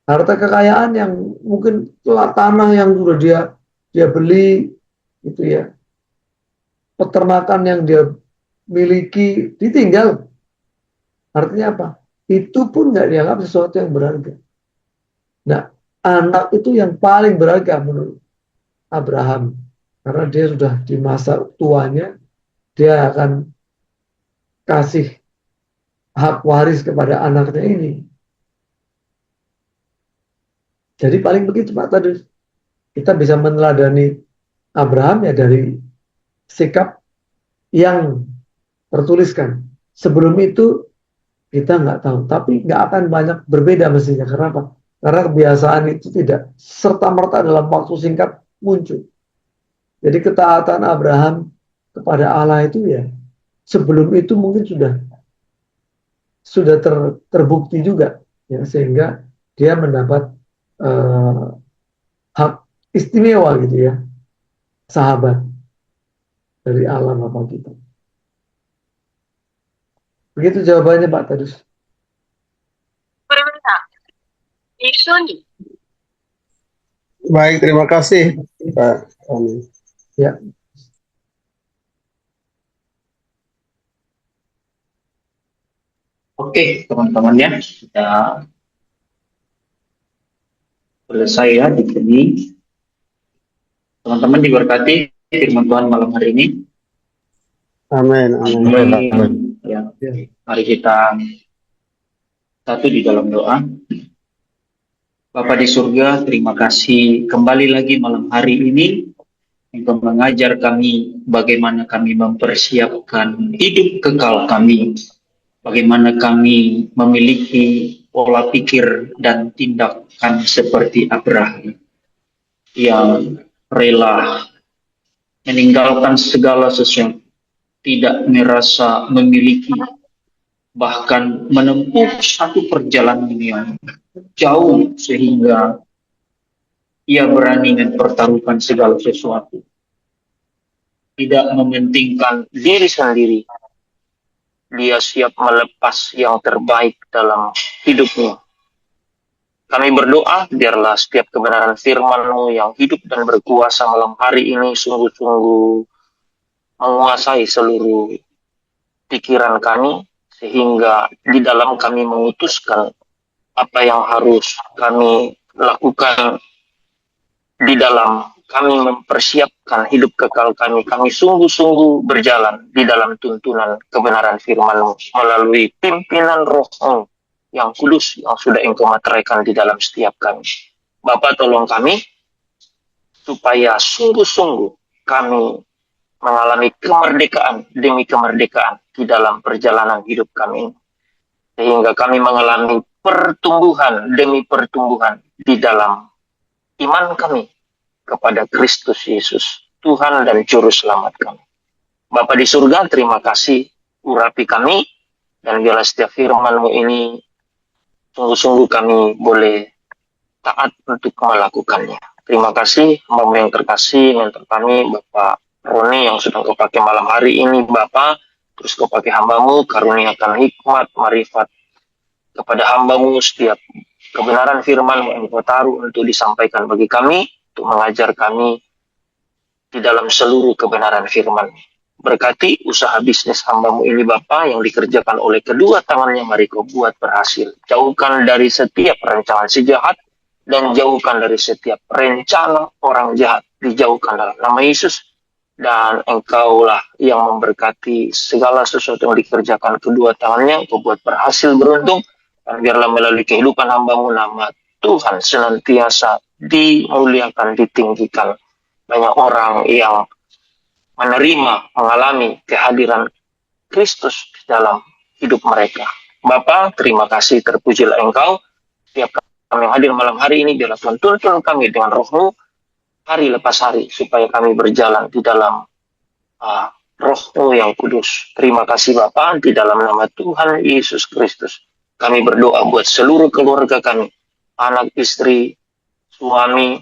Harta kekayaan yang mungkin tanah yang sudah dia beli, gitu ya. Peternakan yang dia miliki ditinggal. Artinya apa? Itu pun nggak dianggap sesuatu yang berharga. Nah, anak itu yang paling berharga menurut Abraham. Karena dia sudah di masa tuanya, dia akan kasih hak waris kepada anaknya ini. Jadi paling begitu Pak tadi. Kita bisa meneladani Abraham ya dari sikap yang tertuliskan. Sebelum itu kita nggak tahu, tapi nggak akan banyak berbeda mestinya. Kenapa? Karena kebiasaan itu tidak serta-merta dalam waktu singkat muncul. Jadi ketaatan Abraham kepada Allah itu ya sebelum itu mungkin sudah terbukti juga ya, sehingga dia mendapat hak istimewa gitu ya, sahabat dari Allah Bapa kita. Begitu jawabannya Pak Tadus. Baik, terima kasih Pak Roni. Ya, Oke, teman-teman ya, kita selesai ya di sini. Teman-teman diberkati firman Tuhan malam hari ini. Amin, amin. Amin, amin. Ya, mari kita satu di dalam doa. Bapa di surga, terima kasih kembali lagi malam hari ini untuk mengajar kami bagaimana kami mempersiapkan hidup kekal kami, bagaimana kami memiliki pola pikir dan tindakan seperti Abraham yang rela meninggalkan segala sesuatu, tidak merasa memiliki, bahkan menempuh satu perjalanan yang jauh sehingga ia berani mempertaruhkan segala sesuatu, tidak mementingkan diri sendiri. Dia siap melepas yang terbaik dalam hidupnya. Kami berdoa, biarlah setiap kebenaran firman-Mu yang hidup dan berkuasa malam hari ini sungguh-sungguh menguasai seluruh pikiran kami, sehingga di dalam kami memutuskan apa yang harus kami lakukan di dalam kami mempersiapkan hidup kekal kami. Kami sungguh-sungguh berjalan di dalam tuntunan kebenaran firman-Mu melalui pimpinan Roh-Mu yang kudus yang sudah Engkau materaikan di dalam setiap kami. Bapa, tolong kami supaya sungguh-sungguh kami mengalami kemerdekaan demi kemerdekaan di dalam perjalanan hidup kami, sehingga kami mengalami pertumbuhan demi pertumbuhan di dalam iman kami kepada Kristus Yesus, Tuhan dan Juru Selamat kami. Bapa di surga, terima kasih, urapi kami, dan biarlah setiap firman-Mu ini sungguh-sungguh kami boleh taat untuk melakukannya. Terima kasih, hamba yang terkasih, mentor kami, Bapak Roni yang sudah Kau pakai malam hari ini, Bapak. Terus Kau pakai hamba-Mu, karuniakan hikmat, marifat kepada hamba-Mu, setiap kebenaran firman yang Kau taruh untuk disampaikan bagi kami, untuk mengajar kami di dalam seluruh kebenaran firman. Berkati usaha bisnis hamba-Mu ini, Bapa, yang dikerjakan oleh kedua tangannya, mari Kau buat berhasil. Jauhkan dari setiap rancangan si jahat, dan jauhkan dari setiap rencana orang jahat. Dijauhkan dalam nama Yesus. Dan Engkaulah yang memberkati segala sesuatu yang dikerjakan kedua tangannya, Kau buat berhasil, beruntung. Dan biarlah melalui kehidupan hamba-Mu, nama Tuhan senantiasa dimuliakan, ditinggikan. Banyak orang yang menerima, mengalami kehadiran Kristus dalam hidup mereka. Bapa, terima kasih, terpujilah Engkau. Setiap kami hadir malam hari ini, biarlah Tuhan tuntun kami dengan Roh-Mu hari lepas hari, supaya kami berjalan di dalam Roh-Mu yang kudus. Terima kasih Bapa, di dalam nama Tuhan Yesus Kristus. Kami berdoa buat seluruh keluarga kami, anak, istri, suami,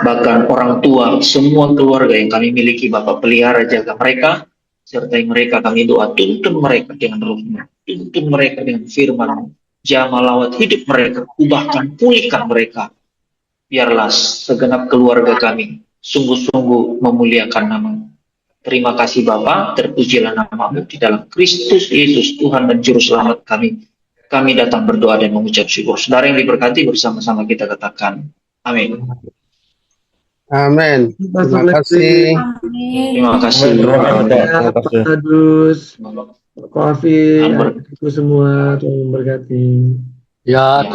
bahkan orang tua, semua keluarga yang kami miliki, Bapak pelihara, jaga mereka, sertai mereka. Kami doa, tuntun mereka dengan Roh-Mu, tuntun mereka dengan firman-Mu, jamah lawat hidup mereka, ubahkan, pulihkan mereka. Biarlah segenap keluarga kami sungguh-sungguh memuliakan nama-Mu. Terima kasih Bapa, terpujilah nama-Mu di dalam Kristus Yesus, Tuhan dan Juru Selamat kami. Kami datang berdoa dan mengucap syukur. Saudara yang diberkati, bersama-sama kita katakan amin. Amin. Terima kasih. Terima kasih. Pak Tadus, Pak Afi, semua, Tuhan memberkati. Ya,